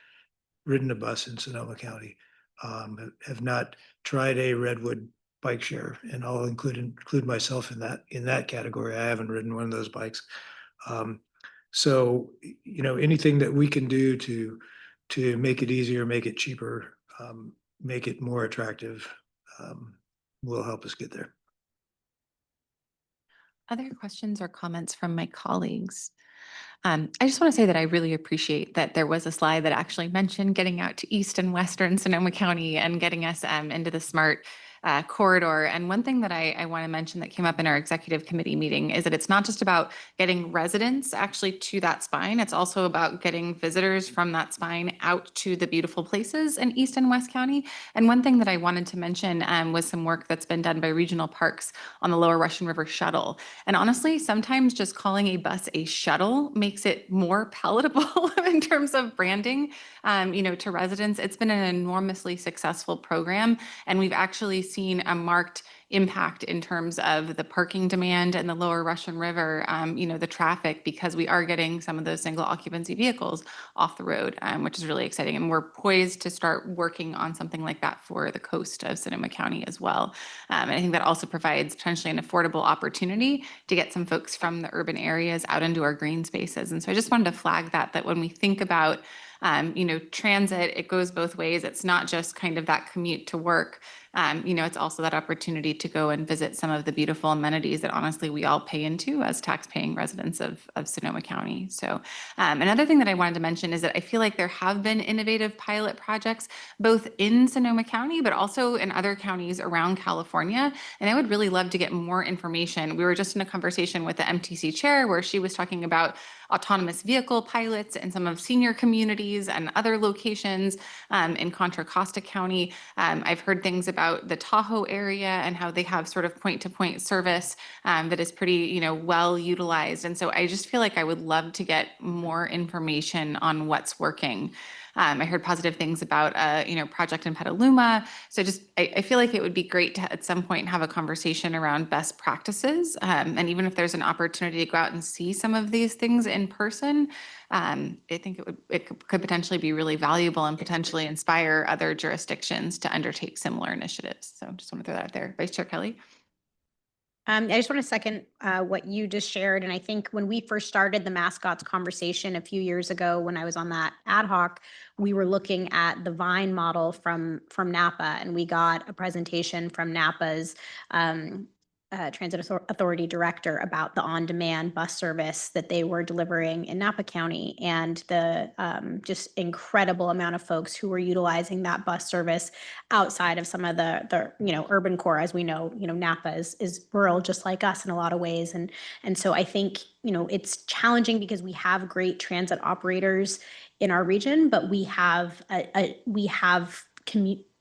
ridden a bus in Sonoma County, have not tried a Redwood bike share, and I'll include myself in that category. I haven't ridden one of those bikes. So, anything that we can do to make it easier, make it cheaper, make it more attractive, will help us get there. Other questions or comments from my colleagues? I just want to say that I really appreciate that there was a slide that actually mentioned getting out to East and Western Sonoma County and getting us into the smart corridor. And one thing that I want to mention that came up in our executive committee meeting is that it's not just about getting residents actually to that spine. It's also about getting visitors from that spine out to the beautiful places in East and West County. And one thing that I wanted to mention was some work that's been done by regional parks on the Lower Russian River shuttle. And honestly, sometimes just calling a bus a shuttle makes it more palatable in terms of branding, to residents. It's been an enormously successful program, and we've actually seen a marked impact in terms of the parking demand and the Lower Russian River, the traffic, because we are getting some of those single occupancy vehicles off the road, which is really exciting. And we're poised to start working on something like that for the coast of Sonoma County as well. And I think that also provides potentially an affordable opportunity to get some folks from the urban areas out into our green spaces. And so I just wanted to flag that when we think about transit, it goes both ways. It's not just kind of that commute to work. It's also that opportunity to go and visit some of the beautiful amenities that honestly we all pay into as tax-paying residents of Sonoma County. So another thing that I wanted to mention is that I feel like there have been innovative pilot projects both in Sonoma County, but also in other counties around California. And I would really love to get more information. We were just in a conversation with the MTC chair where she was talking about autonomous vehicle pilots in some of senior communities and other locations in Contra Costa County. I've heard things about the Tahoe area and how they have sort of point-to-point service that is pretty, well utilized. And so I just feel like I would love to get more information on what's working. I heard positive things about project in Petaluma. So I feel like it would be great to at some point have a conversation around best practices. And even if there's an opportunity to go out and see some of these things in person, I think it could potentially be really valuable and potentially inspire other jurisdictions to undertake similar initiatives. So just want to throw that out there. Vice Chair Kelly. I just want to second what you just shared. And I think when we first started the mascots conversation a few years ago, when I was on that ad hoc, we were looking at the Vine model from Napa, and we got a presentation from Napa's Transit Authority director about the on-demand bus service that they were delivering in Napa County, and the just incredible amount of folks who were utilizing that bus service outside of some of the urban core. As we know, Napa is rural just like us in a lot of ways, and so I think it's challenging because we have great transit operators in our region, but we have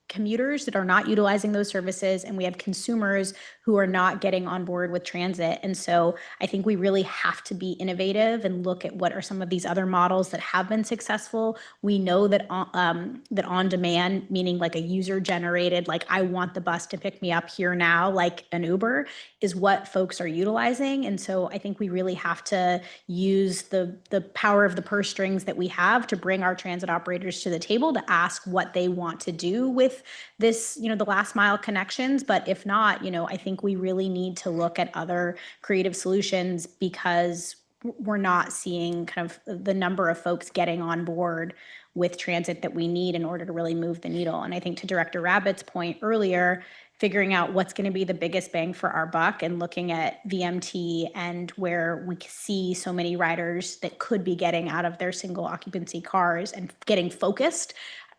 commuters that are not utilizing those services, and we have consumers who are not getting on board with transit. And so I think we really have to be innovative and look at what are some of these other models that have been successful. We know that on demand, meaning like a user generated, like I want the bus to pick me up here now, like an Uber, is what folks are utilizing. And so I think we really have to use the power of the purse strings that we have to bring our transit operators to the table to ask what they want to do with this, the last mile connections. But if not, I think we really need to look at other creative solutions, because we're not seeing kind of the number of folks getting on board with transit that we need in order to really move the needle. And I think to Director Rabbit's point earlier, figuring out what's going to be the biggest bang for our buck and looking at VMT and where we see so many riders that could be getting out of their single occupancy cars and getting focused.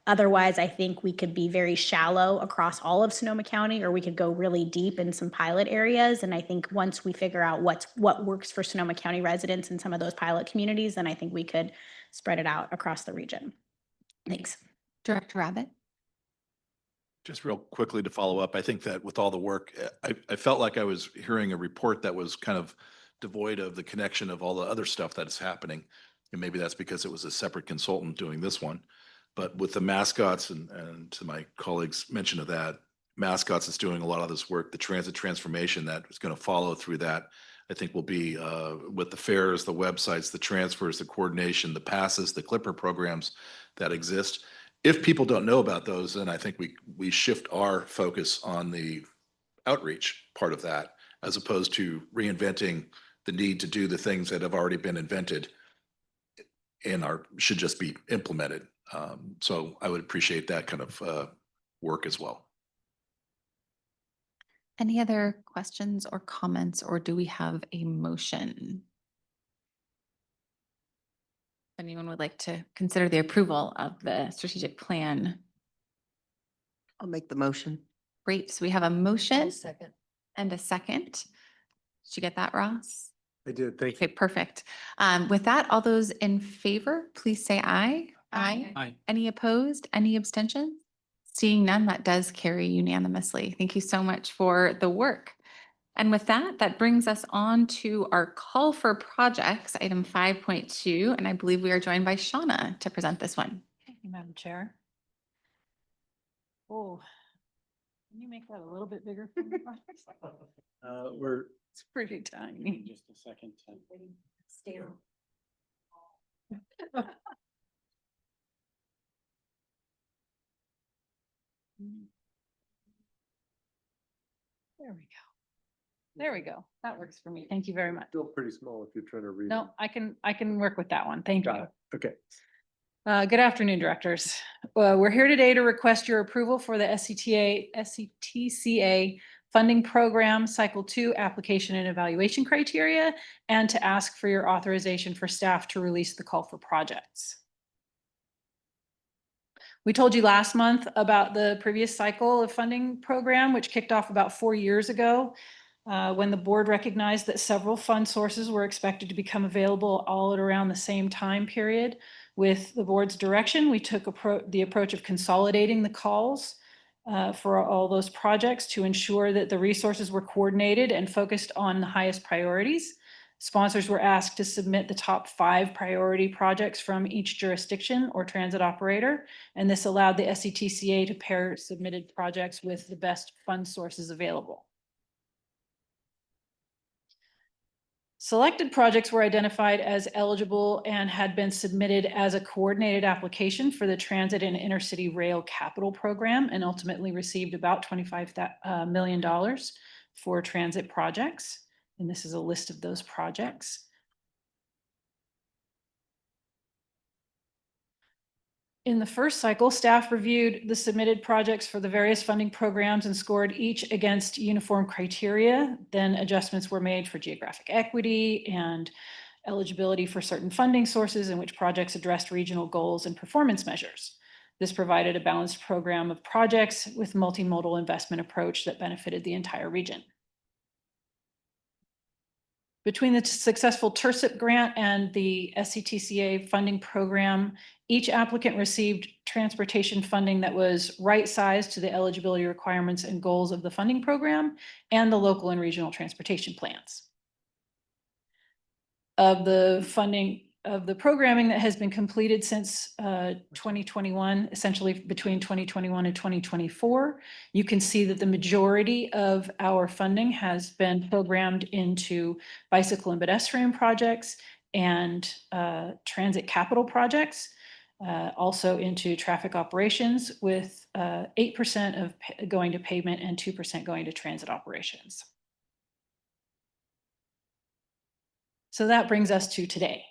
Otherwise, I think we could be very shallow across all of Sonoma County, or we could go really deep in some pilot areas. And I think once we figure out what works for Sonoma County residents in some of those pilot communities, then I think we could spread it out across the region. Thanks. Director Rabbit? Just real quickly to follow up, I think that with all the work, I felt like I was hearing a report that was kind of devoid of the connection of all the other stuff that is happening. And maybe that's because it was a separate consultant doing this one. But with the mascots and to my colleagues' mention of that, mascots is doing a lot of this work. The transit transformation that is going to follow through that, I think will be with the fares, the websites, the transfers, the coordination, the passes, the Clipper programs that exist. If people don't know about those, then I think we shift our focus on the outreach part of that, as opposed to reinventing the need to do the things that have already been invented and should just be implemented. So I would appreciate that kind of work as well. Any other questions or comments, or do we have a motion? If anyone would like to consider the approval of the strategic plan? I'll make the motion. Great. So we have a motion Second. and a second. Did you get that, Ross? I did, thank you. Okay, perfect. With that, all those in favor, please say aye. Aye. Any opposed? Any abstentions? Seeing none, that does carry unanimously. Thank you so much for the work. And with that, that brings us on to our call for projects, item 5.2. And I believe we are joined by Shauna to present this one. Thank you, Madam Chair. Oh, can you make that a little bit bigger? For me? It's pretty tiny. Just a second. Stay on. There we go. There we go. That works for me. Thank you very much. Still pretty small if you're trying to read. No, I can work with that one. Thank you. Got it. Okay. Good afternoon, directors. We're here today to request your approval for the SCTCA funding program cycle 2 application and evaluation criteria, and to ask for your authorization for staff to release the call for projects. We told you last month about the previous cycle of funding program, which kicked off about 4 years ago, when the board recognized that several fund sources were expected to become available all at around the same time period. With the board's direction, we took the approach of consolidating the calls for all those projects to ensure that the resources were coordinated and focused on the highest priorities. Sponsors were asked to submit the top 5 priority projects from each jurisdiction or transit operator, and this allowed the SCTCA to pair submitted projects with the best fund sources available. Selected projects were identified as eligible and had been submitted as a coordinated application for the Transit and Intercity Rail Capital Program, and ultimately received about $25 million for transit projects. And this is a list of those projects. In the first cycle, staff reviewed the submitted projects for the various funding programs and scored each against uniform criteria. Then adjustments were made for geographic equity and eligibility for certain funding sources in which projects addressed regional goals and performance measures. This provided a balanced program of projects with multimodal investment approach that benefited the entire region. Between the successful TIRCIP grant and the SCTCA funding program, each applicant received transportation funding that was right-sized to the eligibility requirements and goals of the funding program and the local and regional transportation plans. Of the funding of the programming that has been completed since 2021, essentially between 2021 and 2024, you can see that the majority of our funding has been programmed into bicycle and pedestrian projects and transit capital projects, also into traffic operations, with 8% of going to pavement and 2% going to transit operations. So that brings us to today.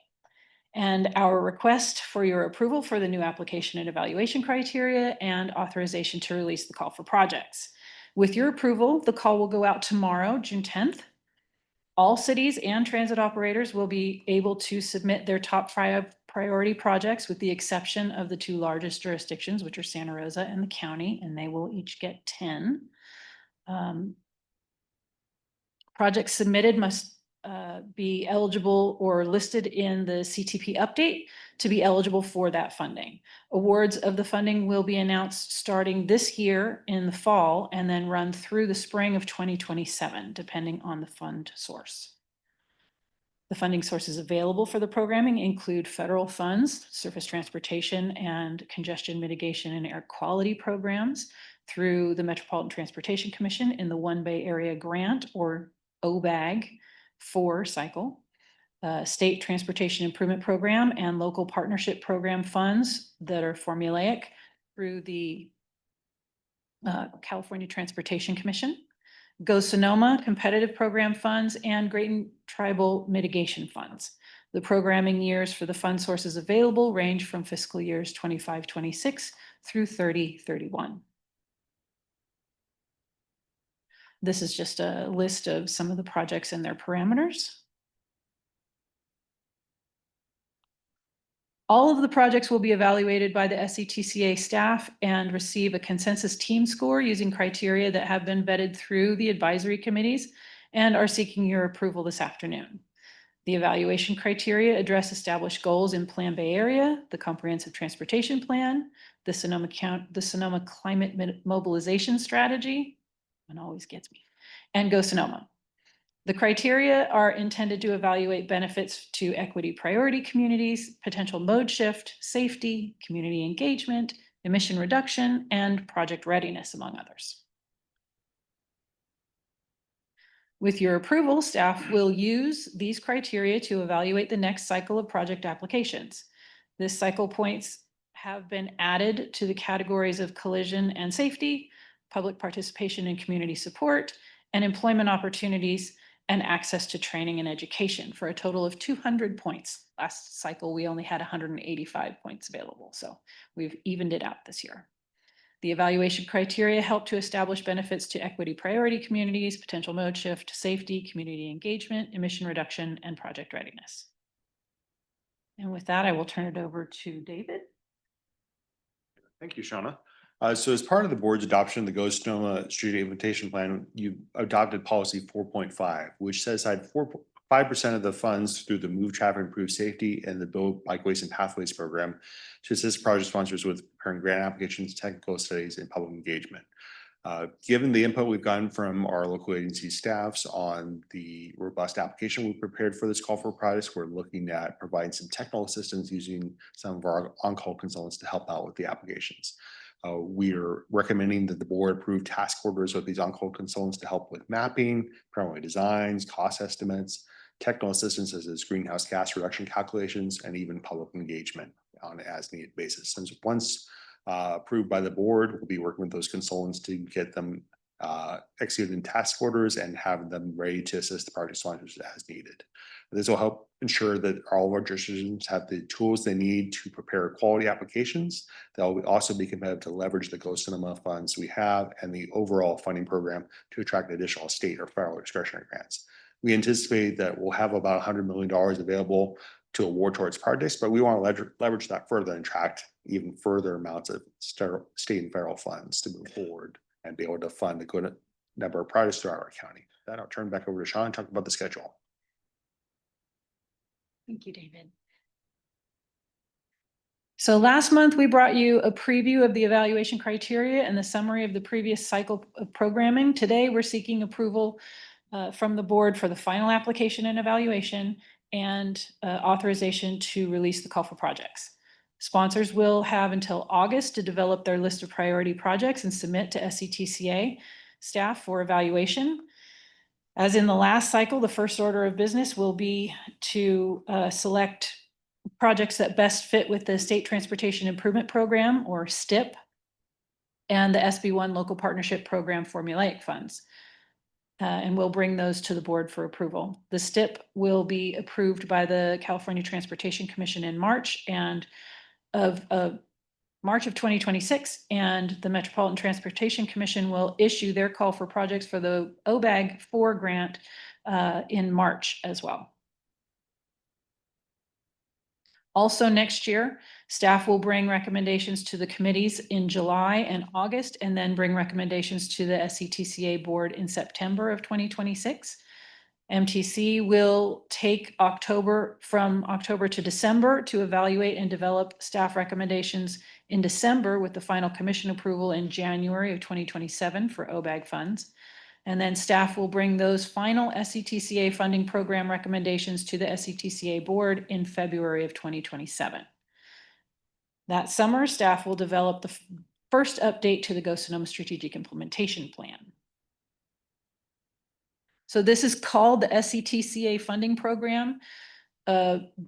And our request for your approval for the new application and evaluation criteria and authorization to release the call for projects. With your approval, the call will go out tomorrow, June 10th. All cities and transit operators will be able to submit their top 5 priority projects with the exception of the 2 largest jurisdictions, which are Santa Rosa and the county, and they will each get 10. Projects submitted must be eligible or listed in the CTP update to be eligible for that funding. Awards of the funding will be announced starting this year in the fall and then run through the spring of 2027, depending on the fund source. The funding sources available for the programming include federal funds, surface transportation and congestion mitigation and air quality programs through the Metropolitan Transportation Commission in the One Bay Area Grant, or OBAG 4 cycle, State Transportation Improvement Program and local partnership program funds that are formulaic through the California Transportation Commission, Go Sonoma competitive program funds, and Grayton Tribal mitigation funds. The programming years for the fund sources available range from fiscal years 25-26 through 30-31. This is just a list of some of the projects and their parameters. All of the projects will be evaluated by the SCTCA staff and receive a consensus team score using criteria that have been vetted through the advisory committees and are seeking your approval this afternoon. The evaluation criteria address established goals in Plan Bay Area, the Comprehensive Transportation Plan, the Sonoma Climate Mobilization Strategy, one always gets me, and Go Sonoma. The criteria are intended to evaluate benefits to equity priority communities, potential mode shift, safety, community engagement, emission reduction, and project readiness, among others. With your approval, staff will use these criteria to evaluate the next cycle of project applications. This cycle points have been added to the categories of collision and safety, public participation and community support, and employment opportunities and access to training and education for a total of 200 points. Last cycle, we only had 185 points available, so we've evened it out this year. The evaluation criteria help to establish benefits to equity priority communities, potential mode shift, safety, community engagement, emission reduction, and project readiness. And with that, I will turn it over to David. Thank you, Shauna. So as part of the board's adoption of the Go Sonoma Street Implementation Plan, you adopted policy 4.5, which set aside 5% of the funds through the Move Traffic Improve Safety and the Build Bikeways and Pathways program to assist project sponsors with preparing grant applications, technical studies, and public engagement. Given the input we've gotten from our local agency staffs on the robust application we prepared for this call for projects, we're looking at providing some technical assistance using some of our on-call consultants to help out with the applications. We're recommending that the board approve task orders with these on-call consultants to help with mapping, preliminary designs, cost estimates, technical assistance such as greenhouse gas reduction calculations, and even public engagement on an as-needed basis. Since once approved by the board, we'll be working with those consultants to get them executed in task orders and have them ready to assist the project sponsors as needed. This will help ensure that all of our jurisdictions have the tools they need to prepare quality applications. They'll also be competitive to leverage the Go Sonoma funds we have and the overall funding program to attract additional state or federal discretionary grants. We anticipate that we'll have about $100 million available to award towards projects, but we want to leverage that further and attract even further amounts of state and federal funds to move forward and be able to fund a good number of projects throughout our county. Then I'll turn back over to Sean and talk about the schedule. Thank you, David. So last month, we brought you a preview of the evaluation criteria and the summary of the previous cycle of programming. Today, we're seeking approval from the board for the final application and evaluation and authorization to release the call for projects. Sponsors will have until August to develop their list of priority projects and submit to SCTCA staff for evaluation. As in the last cycle, the first order of business will be to select projects that best fit with the State Transportation Improvement Program, or STIP, and the SB1 Local Partnership Program formulaic funds. and we'll bring those to the board for approval. The STIP will be approved by the California Transportation Commission in March of March of 2026, and the Metropolitan Transportation Commission will issue their call for projects for the OBAG 4 grant in March as well. Also next year, staff will bring recommendations to the committees in July and August, and then bring recommendations to the SCTCA board in September of 2026. MTC will take from October to December to evaluate and develop staff recommendations in December, with the final commission approval in January of 2027 for OBAG funds. And then staff will bring those final SCTCA funding program recommendations to the SCTCA board in February of 2027. That summer, staff will develop the first update to the Sonoma Strategic Implementation Plan. So this is called the SCTCA funding program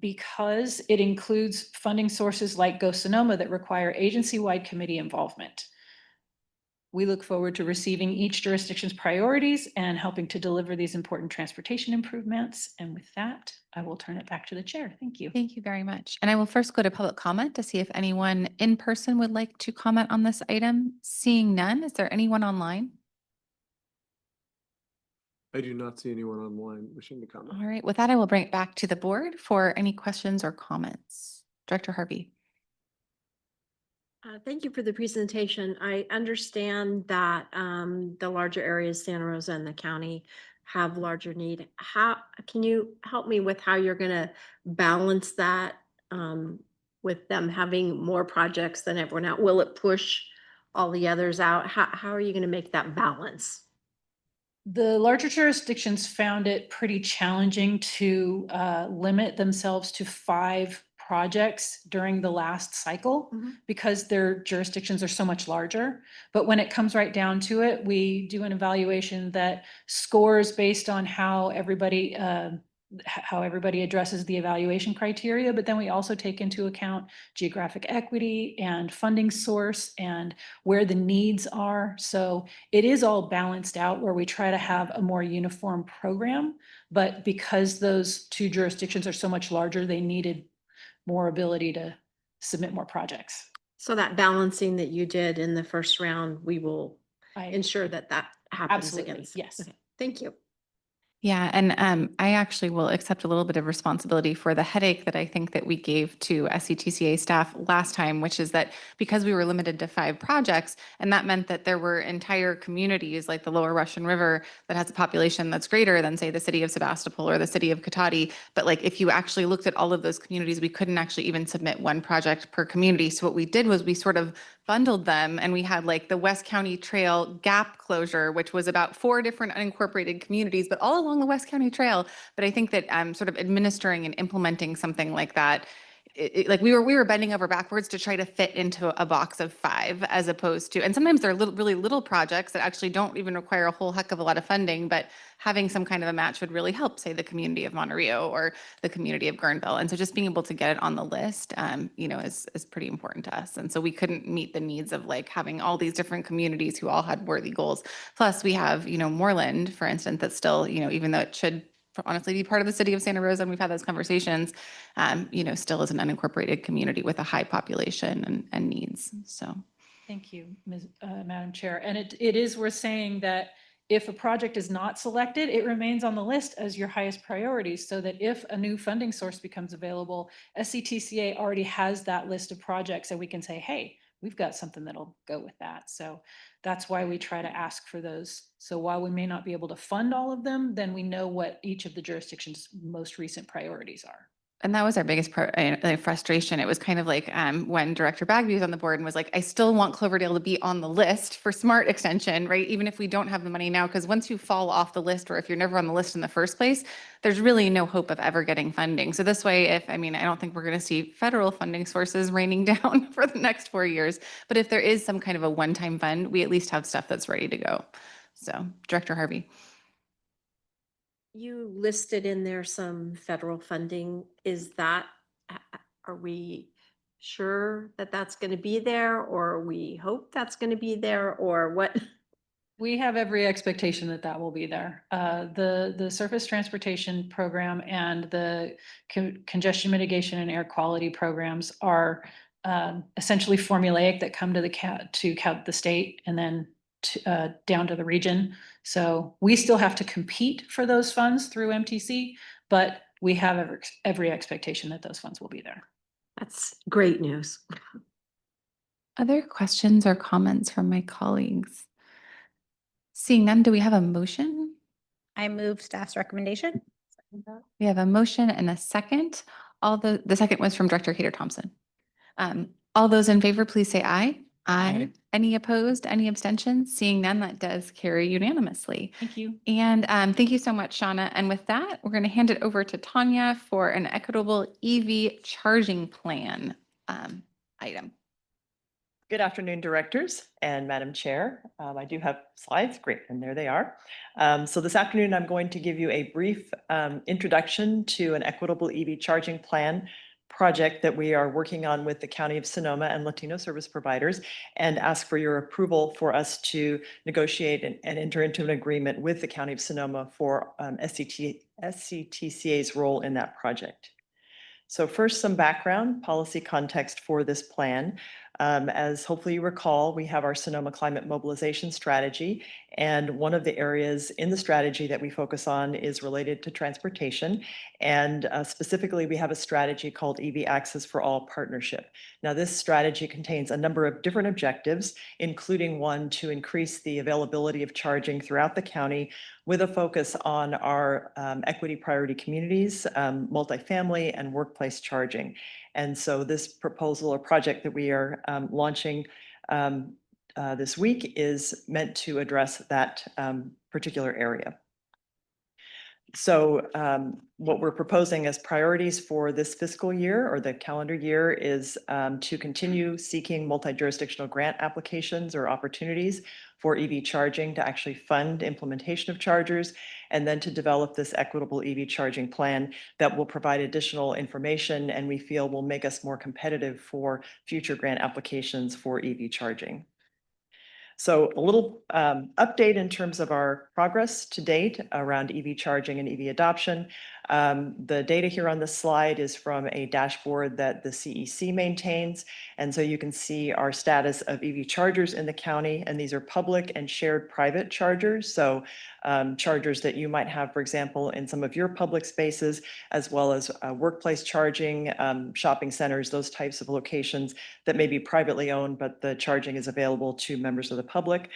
because it includes funding sources like Sonoma that require agency-wide committee involvement. We look forward to receiving each jurisdiction's priorities and helping to deliver these important transportation improvements. And with that, I will turn it back to the chair. Thank you. Thank you very much. And I will first go to public comment to see if anyone in person would like to comment on this item. Seeing none, is there anyone online? I do not see anyone online wishing to comment. All right, with that, I will bring it back to the board for any questions or comments. Director Harvey. Thank you for the presentation. I understand that the larger areas, Santa Rosa and the county, have larger need. How can you help me with how you're going to balance that with them having more projects than everyone else? Will it push all the others out? How are you going to make that balance? The larger jurisdictions found it pretty challenging to limit themselves to 5 projects during the last cycle because their jurisdictions are so much larger. But when it comes right down to it, we do an evaluation that scores based on how everybody addresses the evaluation criteria, but then we also take into account geographic equity and funding source and where the needs are. So it is all balanced out where we try to have a more uniform program, but because those 2 jurisdictions are so much larger, they needed more ability to submit more projects. So that balancing that you did in the first round, we will ensure that happens Absolutely, again. yes. Okay, thank you. Yeah, and I actually will accept a little bit of responsibility for the headache that I think that we gave to SCTCA staff last time, which is that because we were limited to 5 projects, and that meant that there were entire communities like the Lower Russian River that has a population that's greater than, say, the city of Sebastopol or the city of Cotati. But like if you actually looked at all of those communities, we couldn't actually even submit 1 project per community. So what we did was we sort of bundled them, and we had like the West County Trail gap closure, which was about 4 different unincorporated communities, but all along the West County Trail. But I think that sort of administering and implementing something like that, like we were bending over backwards to try to fit into a box of 5 as opposed to, and sometimes they're really little projects that actually don't even require a whole heck of a lot of funding, but having some kind of a match would really help, say, the community of Monterey or the community of Guerneville. And so just being able to get it on the list, is pretty important to us. And so we couldn't meet the needs of like having all these different communities who all had worthy goals. Plus we have, Moreland, for instance, that's still, even though it should honestly be part of the city of Santa Rosa, and we've had those conversations, still is an unincorporated community with a high population and needs. So. Thank you, Madam Chair. And it is worth saying that if a project is not selected, it remains on the list as your highest priority, so that if a new funding source becomes available, SCTCA already has that list of projects and we can say, hey, we've got something that'll go with that. So that's why we try to ask for those. So while we may not be able to fund all of them, then we know what each of the jurisdiction's most recent priorities are. And that was our biggest frustration. It was kind of like when Director Bagby was on the board and was like, I still want Cloverdale to be on the list for smart extension, right? Even if we don't have the money now, because once you fall off the list, or if you're never on the list in the first place, there's really no hope of ever getting funding. So this way, I don't think we're going to see federal funding sources raining down for the next 4 years. But if there is some kind of a one-time fund, we at least have stuff that's ready to go. So Director Harvey. You listed in there some federal funding. Are we sure that that's going to be there, or we hope that's going to be there, or what? We have every expectation that that will be there. The surface transportation program and the congestion mitigation and air quality programs are essentially formulaic that come to the state and then down to the region. So we still have to compete for those funds through MTC, but we have every expectation that those funds will be there. That's great news. Other questions or comments from my colleagues? Seeing none, do we have a motion? I move staff's recommendation. We have a motion and a second. The second was from Director Kater Thompson. All those in favor, please say aye. Aye. Any opposed, any abstentions? Seeing none, that does carry unanimously. Thank you. And thank you so much, Shauna. And with that, we're going to hand it over to Tanya for an equitable EV charging plan item. Good afternoon, directors and Madam Chair. I do have slides. Great, and there they are. So this afternoon, I'm going to give you a brief introduction to an equitable EV charging plan project that we are working on with the County of Sonoma and Latino service providers, and ask for your approval for us to negotiate and enter into an agreement with the County of Sonoma for SCTCA's role in that project. So first, some background policy context for this plan. As hopefully you recall, we have our Sonoma Climate Mobilization Strategy, and one of the areas in the strategy that we focus on is related to transportation. And specifically, we have a strategy called EV Access for All Partnership. Now, this strategy contains a number of different objectives, including one to increase the availability of charging throughout the county with a focus on our equity priority communities, multifamily and workplace charging. And so this proposal or project that we are launching this week is meant to address that particular area. So what we're proposing as priorities for this fiscal year or the calendar year is to continue seeking multi-jurisdictional grant applications or opportunities for EV charging to actually fund implementation of chargers, and then to develop this equitable EV charging plan that will provide additional information and we feel will make us more competitive for future grant applications for EV charging. So a little update in terms of our progress to date around EV charging and EV adoption. The data here on this slide is from a dashboard that the CEC maintains. And so you can see our status of EV chargers in the county, and these are public and shared private chargers. So chargers that you might have, for example, in some of your public spaces, as well as workplace charging, shopping centers, those types of locations that may be privately owned, but the charging is available to members of the public.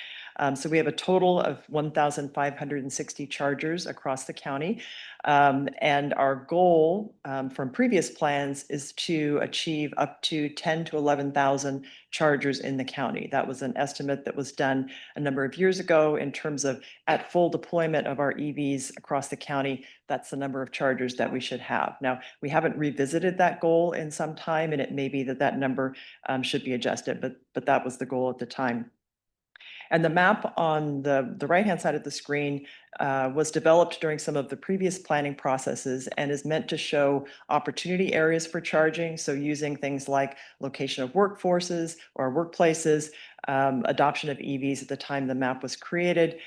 So we have a total of 1,560 chargers across the county. And our goal from previous plans is to achieve up to 10 to 11,000 chargers in the county. That was an estimate that was done a number of years ago in terms of at full deployment of our EVs across the county. That's the number of chargers that we should have. Now, we haven't revisited that goal in some time, and it may be that that number should be adjusted, but that was the goal at the time. And the map on the right-hand side of the screen was developed during some of the previous planning processes and is meant to show opportunity areas for charging. So using things like location of workforces or workplaces, adoption of EVs at the time the map was created,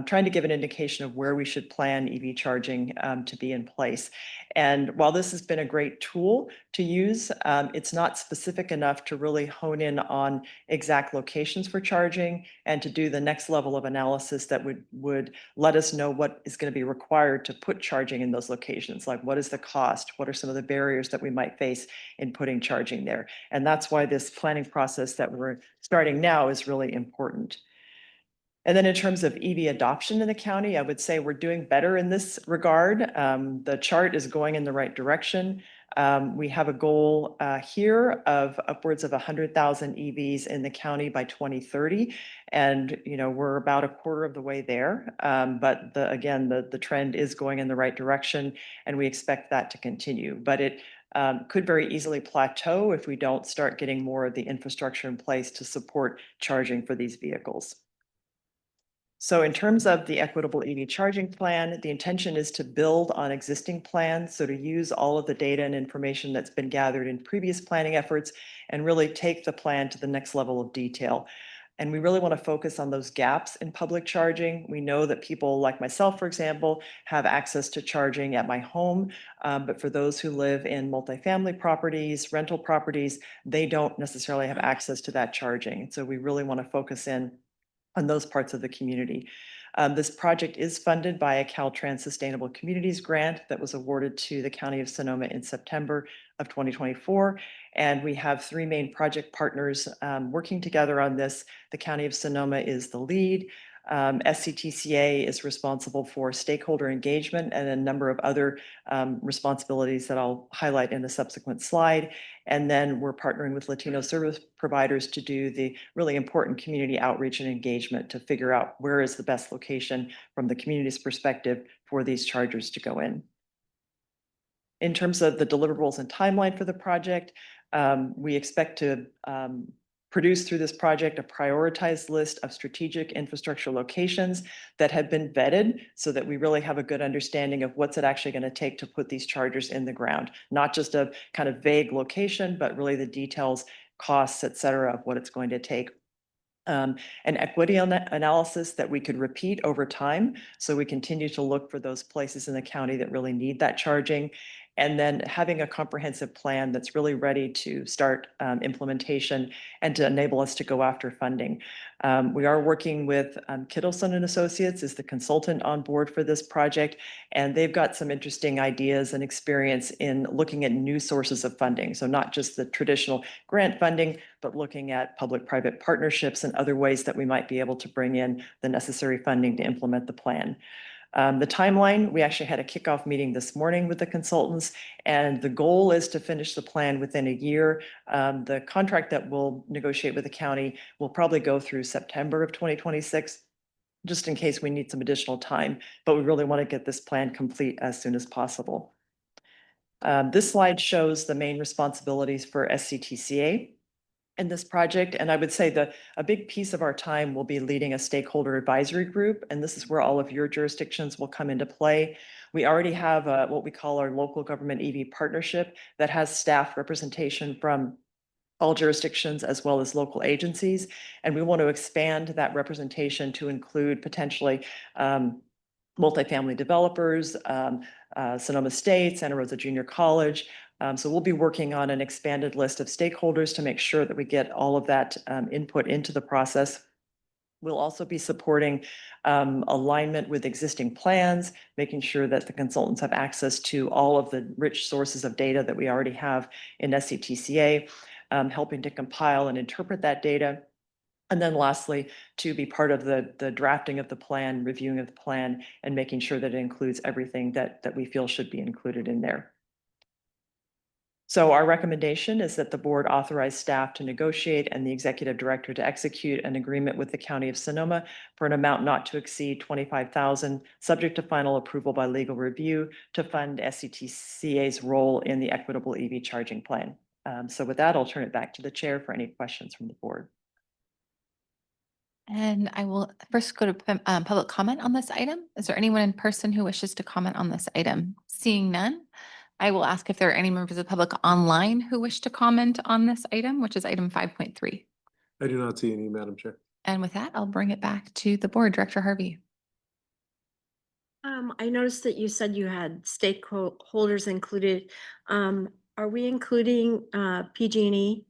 trying to give an indication of where we should plan EV charging to be in place. And while this has been a great tool to use, it's not specific enough to really hone in on exact locations for charging and to do the next level of analysis that would let us know what is going to be required to put charging in those locations. Like, what is the cost? What are some of the barriers that we might face in putting charging there? And that's why this planning process that we're starting now is really important. And then in terms of EV adoption in the county, I would say we're doing better in this regard. The chart is going in the right direction. We have a goal here of upwards of 100,000 EVs in the county by 2030. And, you know, we're about a quarter of the way there. But again, the trend is going in the right direction, and we expect that to continue. But it could very easily plateau if we don't start getting more of the infrastructure in place to support charging for these vehicles. So in terms of the equitable EV charging plan, the intention is to build on existing plans. So to use all of the data and information that's been gathered in previous planning efforts and really take the plan to the next level of detail. And we really want to focus on those gaps in public charging. We know that people like myself, for example, have access to charging at my home. But for those who live in multifamily properties, rental properties, they don't necessarily have access to that charging. So we really want to focus in on those parts of the community. This project is funded by a Caltrans Sustainable Communities grant that was awarded to the County of Sonoma in September of 2024. And we have three main project partners working together on this. The County of Sonoma is the lead. SCTCA is responsible for stakeholder engagement and a number of other responsibilities that I'll highlight in a subsequent slide. And then we're partnering with Latino service providers to do the really important community outreach and engagement to figure out where is the best location from the community's perspective for these chargers to go in. In terms of the deliverables and timeline for the project, we expect to produce through this project a prioritized list of strategic infrastructure locations that have been vetted so that we really have a good understanding of what's it actually going to take to put these chargers in the ground. Not just a kind of vague location, but really the details, costs, et cetera, of what it's going to take. An equity analysis that we could repeat over time. So we continue to look for those places in the county that really need that charging. And then having a comprehensive plan that's really ready to start implementation and to enable us to go after funding. We are working with Kittleson and Associates as the consultant on board for this project, and they've got some interesting ideas and experience in looking at new sources of funding. So not just the traditional grant funding, but looking at public-private partnerships and other ways that we might be able to bring in the necessary funding to implement the plan. The timeline, we actually had a kickoff meeting this morning with the consultants, and the goal is to finish the plan within a year. The contract that we'll negotiate with the county will probably go through September of 2026, just in case we need some additional time, but we really want to get this plan complete as soon as possible. This slide shows the main responsibilities for SCTCA in this project. And I would say that a big piece of our time will be leading a stakeholder advisory group. And this is where all of your jurisdictions will come into play. We already have what we call our local government EV partnership that has staff representation from all jurisdictions as well as local agencies. And we want to expand that representation to include potentially multifamily developers, Sonoma State, Santa Rosa Junior College. So we'll be working on an expanded list of stakeholders to make sure that we get all of that input into the process. We'll also be supporting alignment with existing plans, making sure that the consultants have access to all of the rich sources of data that we already have in SCTCA, helping to compile and interpret that data. And then lastly, to be part of the drafting of the plan, reviewing of the plan, and making sure that it includes everything that we feel should be included in there. So our recommendation is that the board authorize staff to negotiate and the executive director to execute an agreement with the County of Sonoma for an amount not to exceed $25,000, subject to final approval by legal review, to fund SCTCA's role in the equitable EV charging plan. So with that, I'll turn it back to the chair for any questions from the board. And I will first go to public comment on this item. Is there anyone in person who wishes to comment on this item? Seeing none, I will ask if there are any members of the public online who wish to comment on this item, which is item 5.3. I do not see any, Madam Chair. And with that, I'll bring it back to the board. Director Harvey. I noticed that you said you had stakeholders included. Are we including PG&E?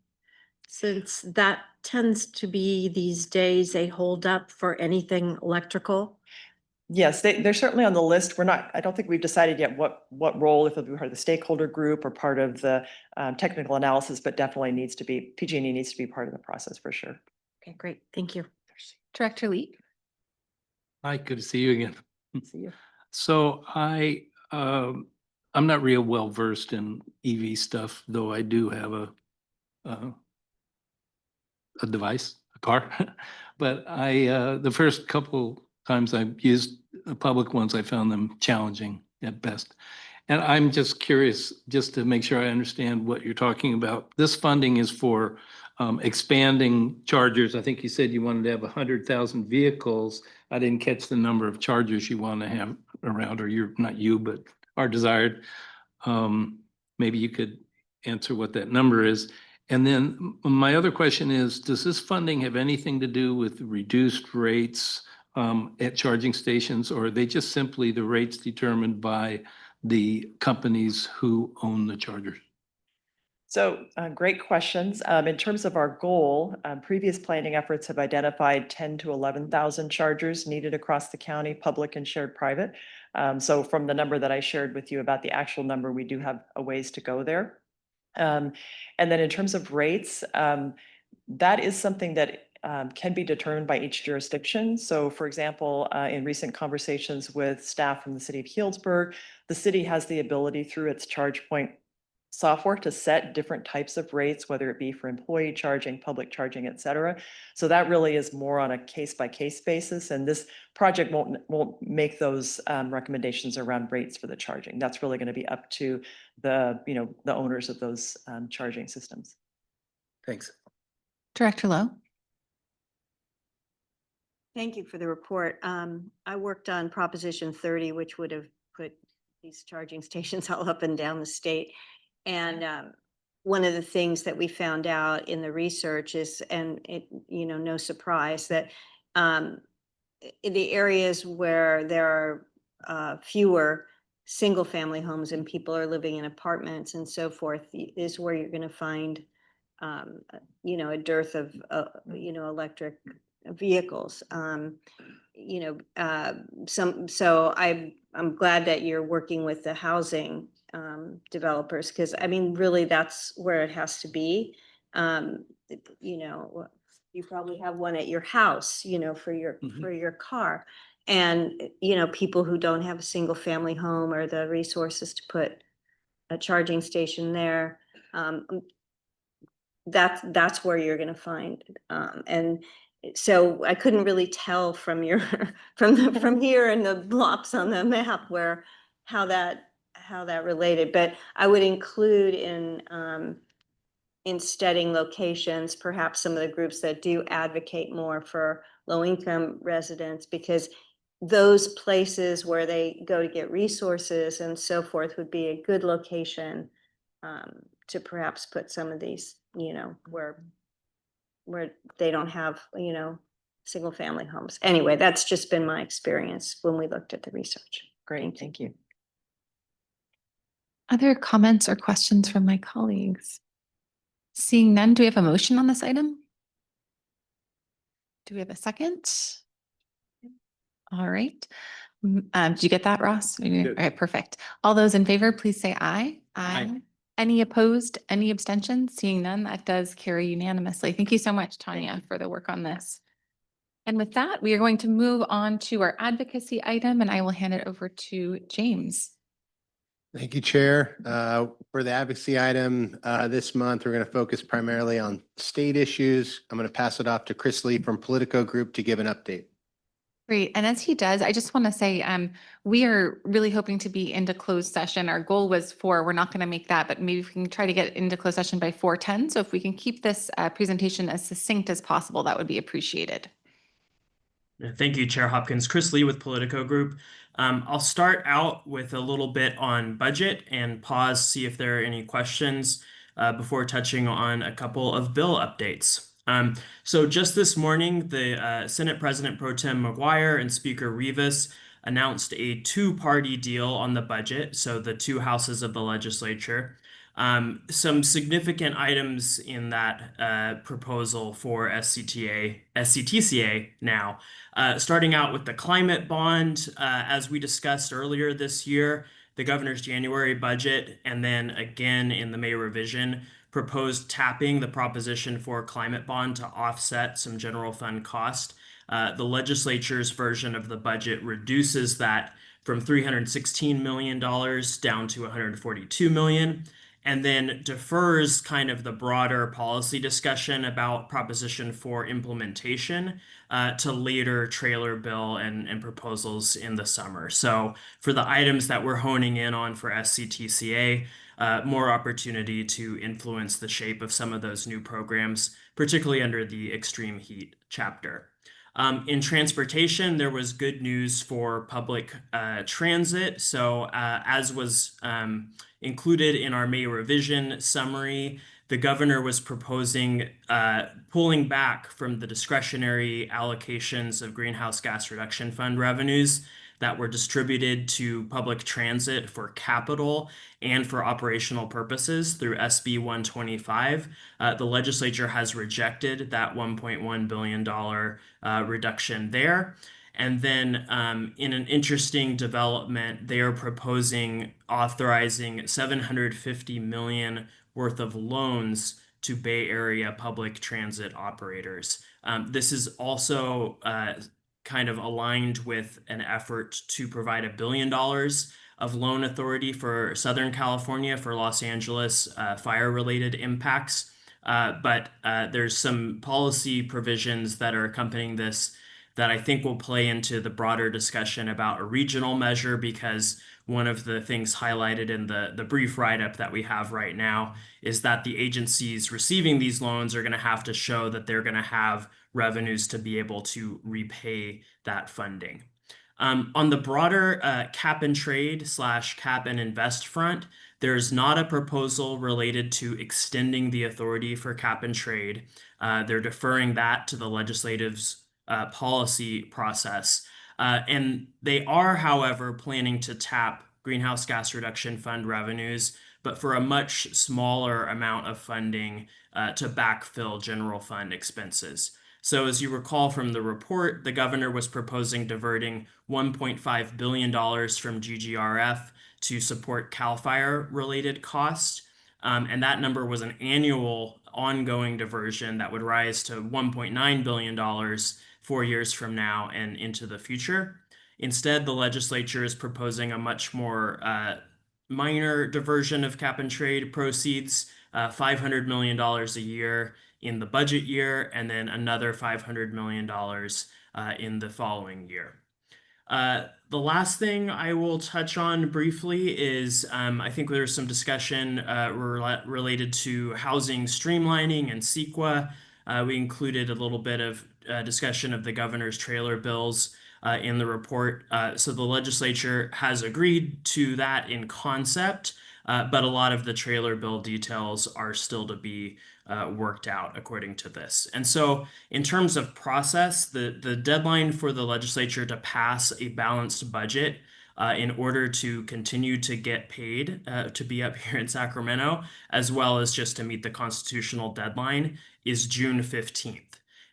Since that tends to be these days a holdup for anything electrical. Yes, they're certainly on the list. I don't think we've decided yet what role, if it'll be part of the stakeholder group or part of the technical analysis, but definitely PG&E needs to be part of the process for sure. Okay, great. Thank you. Director Lee. Hi, good to see you again. See you. So I'm not real well versed in EV stuff, though I do have a device, a car. But the first couple times I've used public ones, I found them challenging at best. And I'm just curious, just to make sure I understand what you're talking about. This funding is for expanding chargers. I think you said you wanted to have 100,000 vehicles. I didn't catch the number of chargers you want to have around, or not you, but are desired. Maybe you could answer what that number is. And then my other question is, does this funding have anything to do with reduced rates at charging stations, or are they just simply the rates determined by the companies who own the chargers? So great questions. In terms of our goal, previous planning efforts have identified 10 to 11,000 chargers needed across the county, public and shared private. So from the number that I shared with you about the actual number, we do have a ways to go there. And then in terms of rates, that is something that can be determined by each jurisdiction. So for example, in recent conversations with staff from the city of Healdsburg, the city has the ability through its ChargePoint software to set different types of rates, whether it be for employee charging, public charging, et cetera. So that really is more on a case by case basis. And this project won't make those recommendations around rates for the charging. That's really going to be up to the owners of those charging systems. Thanks. Director Lowe. Thank you for the report. I worked on Proposition 30, which would have put these charging stations all up and down the state. And one of the things that we found out in the research is, and it, no surprise, that in the areas where there are fewer single family homes and people are living in apartments and so forth is where you're going to find, a dearth of, electric vehicles. So I'm glad that you're working with the housing developers, because I mean, really, that's where it has to be. You probably have one at your house, for your car, and people who don't have a single family home or the resources to put a charging station there. That's where you're going to find, and so I couldn't really tell from your from here and the blocks on the map how that related, but I would include in studying locations, perhaps some of the groups that do advocate more for low-income residents, because those places where they go to get resources and so forth would be a good location to perhaps put some of these, where they don't have, single family homes. Anyway, that's just been my experience when we looked at the research. Great, thank you. Other comments or questions from my colleagues? Seeing none, do we have a motion on this item? Do we have a second? All right. Did you get that, Ross? All right, perfect. All those in favor, please say aye. Aye. Any opposed? Any abstentions? Seeing none, that does carry unanimously. Thank you so much, Tanya, for the work on this. And with that, we are going to move on to our advocacy item, and I will hand it over to James. Thank you, Chair. For the advocacy item this month, we're going to focus primarily on state issues. I'm going to pass it off to Chris Lee from Politico Group to give an update. Great. And as he does, I just want to say we are really hoping to be into closed session. Our goal was 4. We're not going to make that, but maybe we can try to get into closed session by 4:10. So if we can keep this presentation as succinct as possible, that would be appreciated. Thank you, Chair Hopkins. Chris Lee with Politico Group. I'll start out with a little bit on budget and pause, see if there are any questions before touching on a couple of bill updates. So just this morning, the Senate President Pro Tem McGuire and Speaker Rivas announced a two-party deal on the budget, so the two houses of the legislature. Some significant items in that proposal for SCTCA now. Starting out with the climate bond, as we discussed earlier this year, the governor's January budget, and then again in the May revision, proposed tapping the proposition for climate bond to offset some general fund cost. The legislature's version of the budget reduces that from $316 million down to $142 million. And then defers kind of the broader policy discussion about Proposition 4 implementation to later trailer bill and proposals in the summer. So for the items that we're honing in on for SCTCA, more opportunity to influence the shape of some of those new programs, particularly under the extreme heat chapter. In transportation, there was good news for public transit. So as was included in our May revision summary, the governor was proposing pulling back from the discretionary allocations of greenhouse gas reduction fund revenues that were distributed to public transit for capital and for operational purposes through SB 125. The legislature has rejected that $1.1 billion reduction there. And then in an interesting development, they are proposing authorizing 750 million worth of loans to Bay Area public transit operators. This is also kind of aligned with an effort to provide $1 billion of loan authority for Southern California for Los Angeles fire-related impacts. But there's some policy provisions that are accompanying this that I think will play into the broader discussion about a regional measure, because one of the things highlighted in the brief write-up that we have right now is that the agencies receiving these loans are going to have to show that they're going to have revenues to be able to repay that funding. On the broader cap and trade / cap and invest front, there's not a proposal related to extending the authority for cap and trade. They're deferring that to the legislative's policy process. And they are, however, planning to tap greenhouse gas reduction fund revenues, but for a much smaller amount of funding to backfill general fund expenses. So as you recall from the report, the governor was proposing diverting $1.5 billion from GGRF to support CAL FIRE related costs. And that number was an annual ongoing diversion that would rise to $1.9 billion 4 years from now and into the future. Instead, the legislature is proposing a much more minor diversion of cap and trade proceeds, $500 million a year in the budget year, and then another $500 million in the following year. The last thing I will touch on briefly is I think there's some discussion related to housing streamlining and CEQA. We included a little bit of discussion of the governor's trailer bills in the report. So the legislature has agreed to that in concept, but a lot of the trailer bill details are still to be worked out according to this. And so in terms of process, the deadline for the legislature to pass a balanced budget in order to continue to get paid to be up here in Sacramento, as well as just to meet the constitutional deadline, is June 15th.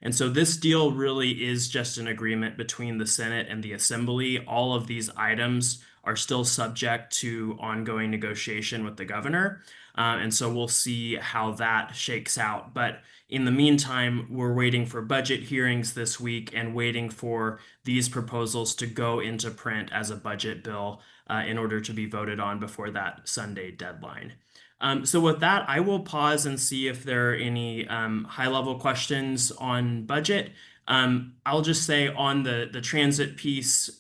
And so this deal really is just an agreement between the Senate and the Assembly. All of these items are still subject to ongoing negotiation with the governor. And so we'll see how that shakes out. But in the meantime, we're waiting for budget hearings this week and waiting for these proposals to go into print as a budget bill in order to be voted on before that Sunday deadline. So with that, I will pause and see if there are any high-level questions on budget. I'll just say on the transit piece,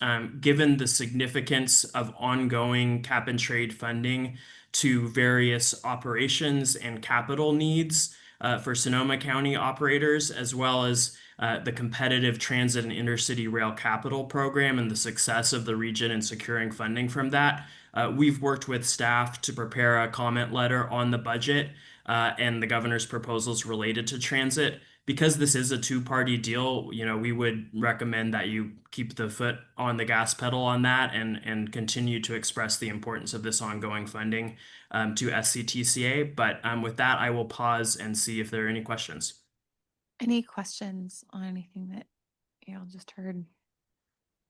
given the significance of ongoing cap and trade funding to various operations and capital needs for Sonoma County operators, as well as the competitive transit and intercity rail capital program and the success of the region in securing funding from that, we've worked with staff to prepare a comment letter on the budget and the governor's proposals related to transit. Because this is a two-party deal, we would recommend that you keep the foot on the gas pedal on that and continue to express the importance of this ongoing funding to SCTCA. But with that, I will pause and see if there are any questions. Any questions on anything that y'all just heard?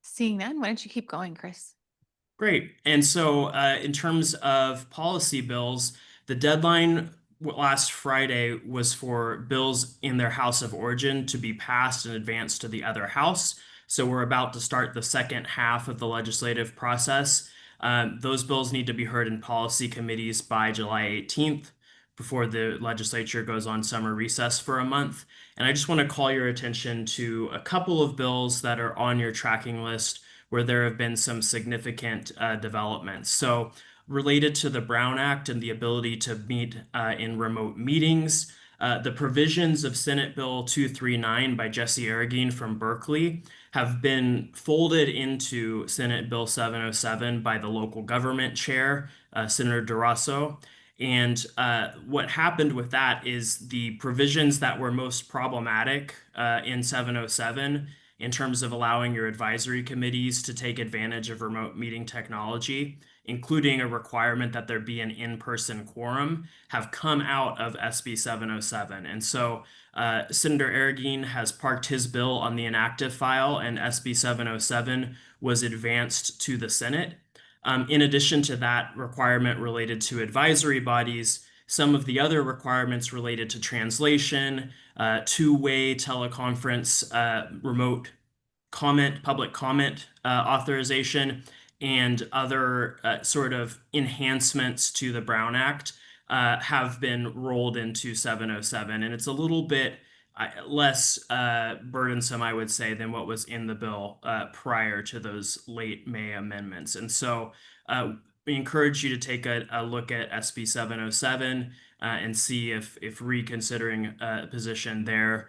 Seeing none, why don't you keep going, Chris? Great. And so in terms of policy bills, the deadline last Friday was for bills in their house of origin to be passed and advanced to the other house. So we're about to start the second half of the legislative process. Those bills need to be heard in policy committees by July 18th before the legislature goes on summer recess for a month. And I just want to call your attention to a couple of bills that are on your tracking list where there have been some significant developments. So related to the Brown Act and the ability to meet in remote meetings, the provisions of Senate Bill 239 by Jesse Arreguín from Berkeley have been folded into Senate Bill 707 by the local government chair, Senator Durasso. And what happened with that is the provisions that were most problematic in 707 in terms of allowing your advisory committees to take advantage of remote meeting technology, including a requirement that there be an in-person quorum, have come out of SB 707. And so Senator Arreguín has parked his bill on the inactive file, and SB 707 was advanced to the Senate. In addition to that requirement related to advisory bodies, some of the other requirements related to translation, two-way teleconference, remote comment, public comment authorization, and other sort of enhancements to the Brown Act have been rolled into 707. And it's a little bit less burdensome, I would say, than what was in the bill prior to those late May amendments. And so we encourage you to take a look at SB 707 and see if reconsidering a position there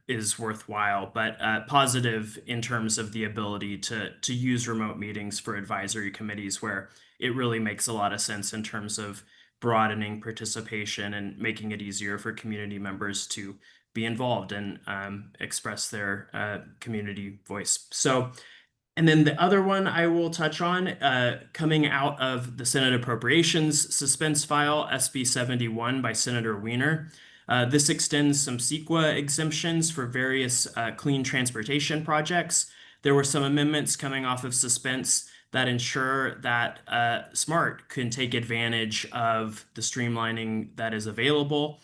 is worthwhile, but positive in terms of the ability to use remote meetings for advisory committees, where it really makes a lot of sense in terms of broadening participation and making it easier for community members to be involved and express their community voice. So, and then the other one I will touch on, coming out of the Senate Appropriations suspense file, SB 71 by Senator Wiener. This extends some CEQA exemptions for various clean transportation projects. There were some amendments coming off of suspense that ensure that SMART can take advantage of the streamlining that is available.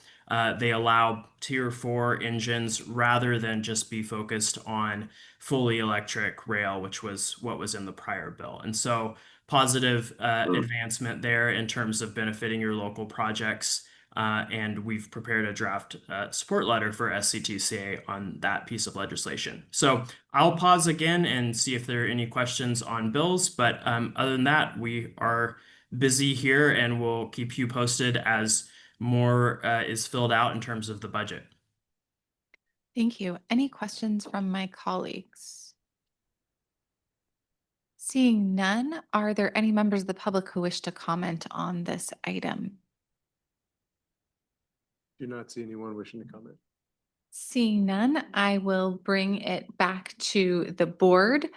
They allow Tier 4 engines rather than just be focused on fully electric rail, which was what was in the prior bill. And so positive advancement there in terms of benefiting your local projects. And we've prepared a draft support letter for SCTCA on that piece of legislation. So I'll pause again and see if there are any questions on bills. But other than that, we are busy here and we'll keep you posted as more is filled out in terms of the budget. Thank you. Any questions from my colleagues? Seeing none, are there any members of the public who wish to comment on this item? Do not see anyone wishing to comment. Seeing none, I will bring it back to the board.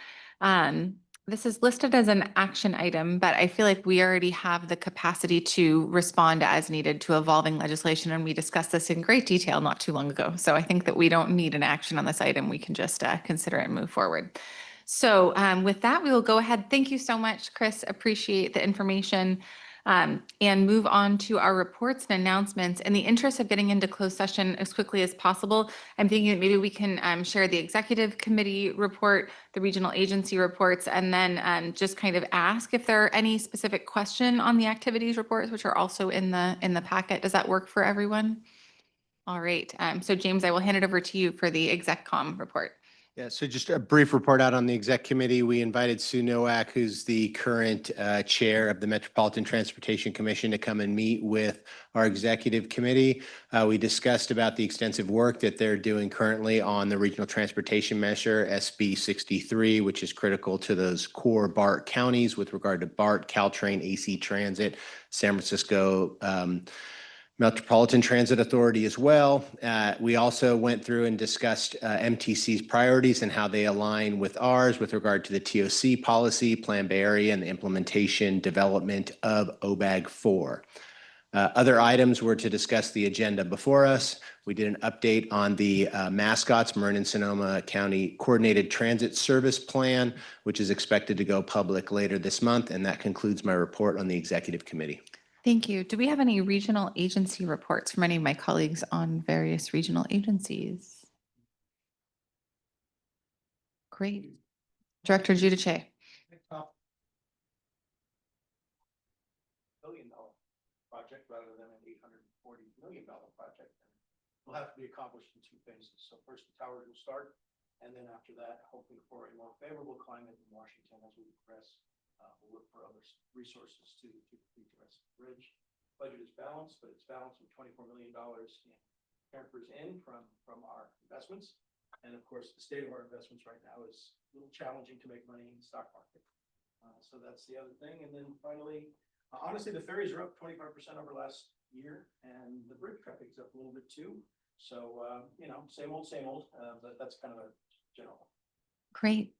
This is listed as an action item, but I feel like we already have the capacity to respond as needed to evolving legislation, and we discussed this in great detail not too long ago. So I think that we don't need an action on this item. We can just consider it and move forward. So with that, we will go ahead. Thank you so much, Chris. Appreciate the information. And move on to our reports and announcements. In the interest of getting into closed session as quickly as possible, I'm thinking that maybe we can share the executive committee report, the regional agency reports, and then just kind of ask if there are any specific question on the activities reports, which are also in the packet. Does that work for everyone? All right. So James, I will hand it over to you for the exec com report. Yeah, so just a brief report out on the exec committee. We invited Sue Nowak, who's the current chair of the Metropolitan Transportation Commission, to come and meet with our executive committee. We discussed about the extensive work that they're doing currently on the regional transportation measure, SB 63, which is critical to those core BART counties with regard to BART, Caltrain, AC Transit, San Francisco, Metropolitan Transit Authority as well. We also went through and discussed MTC's priorities and how they align with ours with regard to the TOC policy, Plan Bay Area, and the implementation development of OBAG 4. Other items were to discuss the agenda before us. We did an update on the mascots, Marin and Sonoma County Coordinated Transit Service Plan, which is expected to go public later this month. And that concludes my report on the executive committee. Thank you. Do we have any regional agency reports from any of my colleagues on various regional agencies? Great. Director Giudice. $1 billion project rather than an $840 million project. Will have to be accomplished in 2 phases. So first, the towers will start, and then after that, hoping for a more favorable climate in Washington as we progress. We'll look for other resources to complete the rest of the bridge. Budget is balanced, but it's balanced with $24 million in transfers in from our investments. And of course, the state of our investments right now is a little challenging to make money in the stock market. So that's the other thing. And then finally, Honestly, the ferries are up 25% over last year, and the bridge traffic's up a little bit too. So, you know, same old, but that's kind of a general. Great.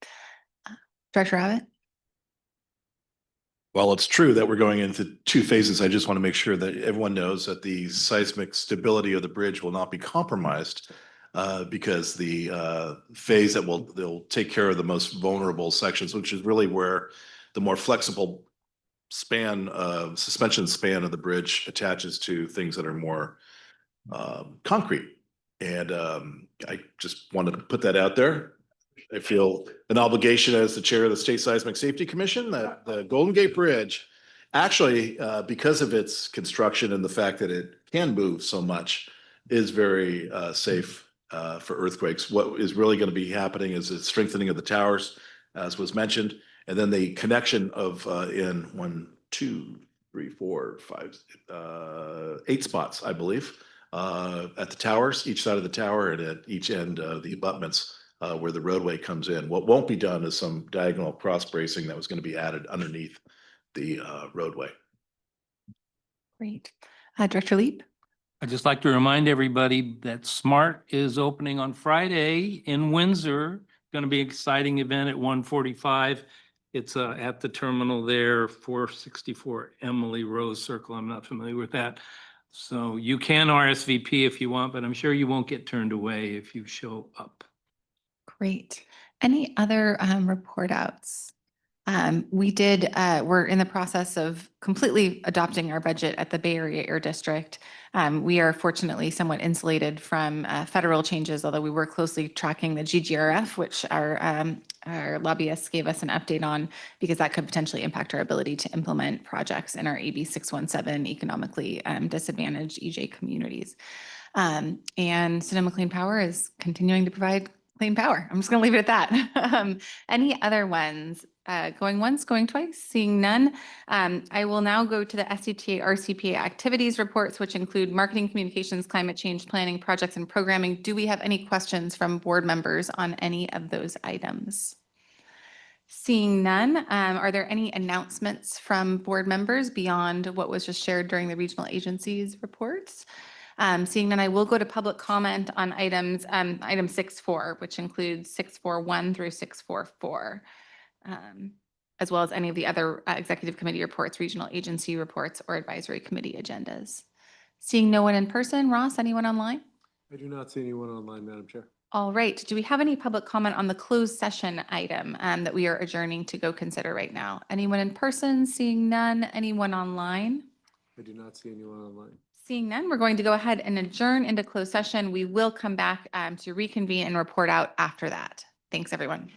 Director Abbott? While it's true that we're going into two phases, I just want to make sure that everyone knows that the seismic stability of the bridge will not be compromised because the phase that they'll take care of the most vulnerable sections, which is really where the more flexible suspension span of the bridge attaches to things that are more concrete. And I just wanted to put that out there. I feel an obligation as the chair of the State Seismic Safety Commission that the Golden Gate Bridge, actually, because of its construction and the fact that it can move so much, is very safe for earthquakes. What is really going to be happening is the strengthening of the towers, as was mentioned, and then the connection of in 1, 2, 3, 4, 5, 8 spots, I believe, at the towers, each side of the tower and at each end of the abutments where the roadway comes in. What won't be done is some diagonal cross bracing that was going to be added underneath the roadway. Great. Director Leap? I'd just like to remind everybody that SMART is opening on Friday in Windsor. Going to be an exciting event at 1:45. It's at the terminal there, 464 Emily Rose Circle. I'm not familiar with that. So you can RSVP if you want, but I'm sure you won't get turned away if you show up. Great. Any other report outs? We're in the process of completely adopting our budget at the Bay Area Air District. We are fortunately somewhat insulated from federal changes, although we were closely tracking the GGRF, which our lobbyists gave us an update on, because that could potentially impact our ability to implement projects in our AB 617 economically disadvantaged EJ communities. And Sonoma Clean Power is continuing to provide clean power. I'm just going to leave it at that. Any other ones? Going once, going twice, seeing none. I will now go to the SCTA RCPA activities reports, which include marketing, communications, climate change, planning, projects, and programming. Do we have any questions from board members on any of those items? Seeing none, are there any announcements from board members beyond what was just shared during the regional agencies reports? Seeing none, I will go to public comment on items, item 6.4, which includes 6.4.1 through 6.4.4, as well as any of the other executive committee reports, regional agency reports, or advisory committee agendas. Seeing no one in person, Ross, anyone online? I do not see anyone online, Madam Chair. All right. Do we have any public comment on the closed session item that we are adjourning to go consider right now? Anyone in person? Seeing none. Anyone online? I do not see anyone online. Seeing none, we're going to go ahead and adjourn into closed session. We will come back to reconvene and report out after that. Thanks, everyone.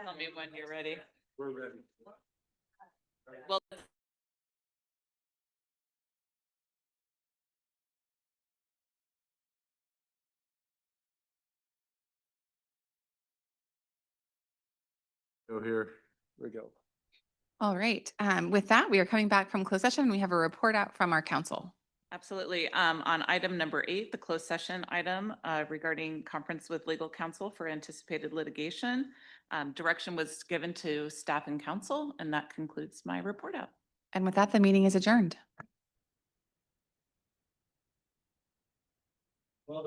Tell me when you're ready. We're ready. Well, Go here. We go. All right. With that, we are coming back from closed session. We have a report out from our council. absolutely. On item number 8, the closed session item regarding conference with legal counsel for anticipated litigation. Direction was given to staff and council, and that concludes my report out. And with that, the meeting is adjourned.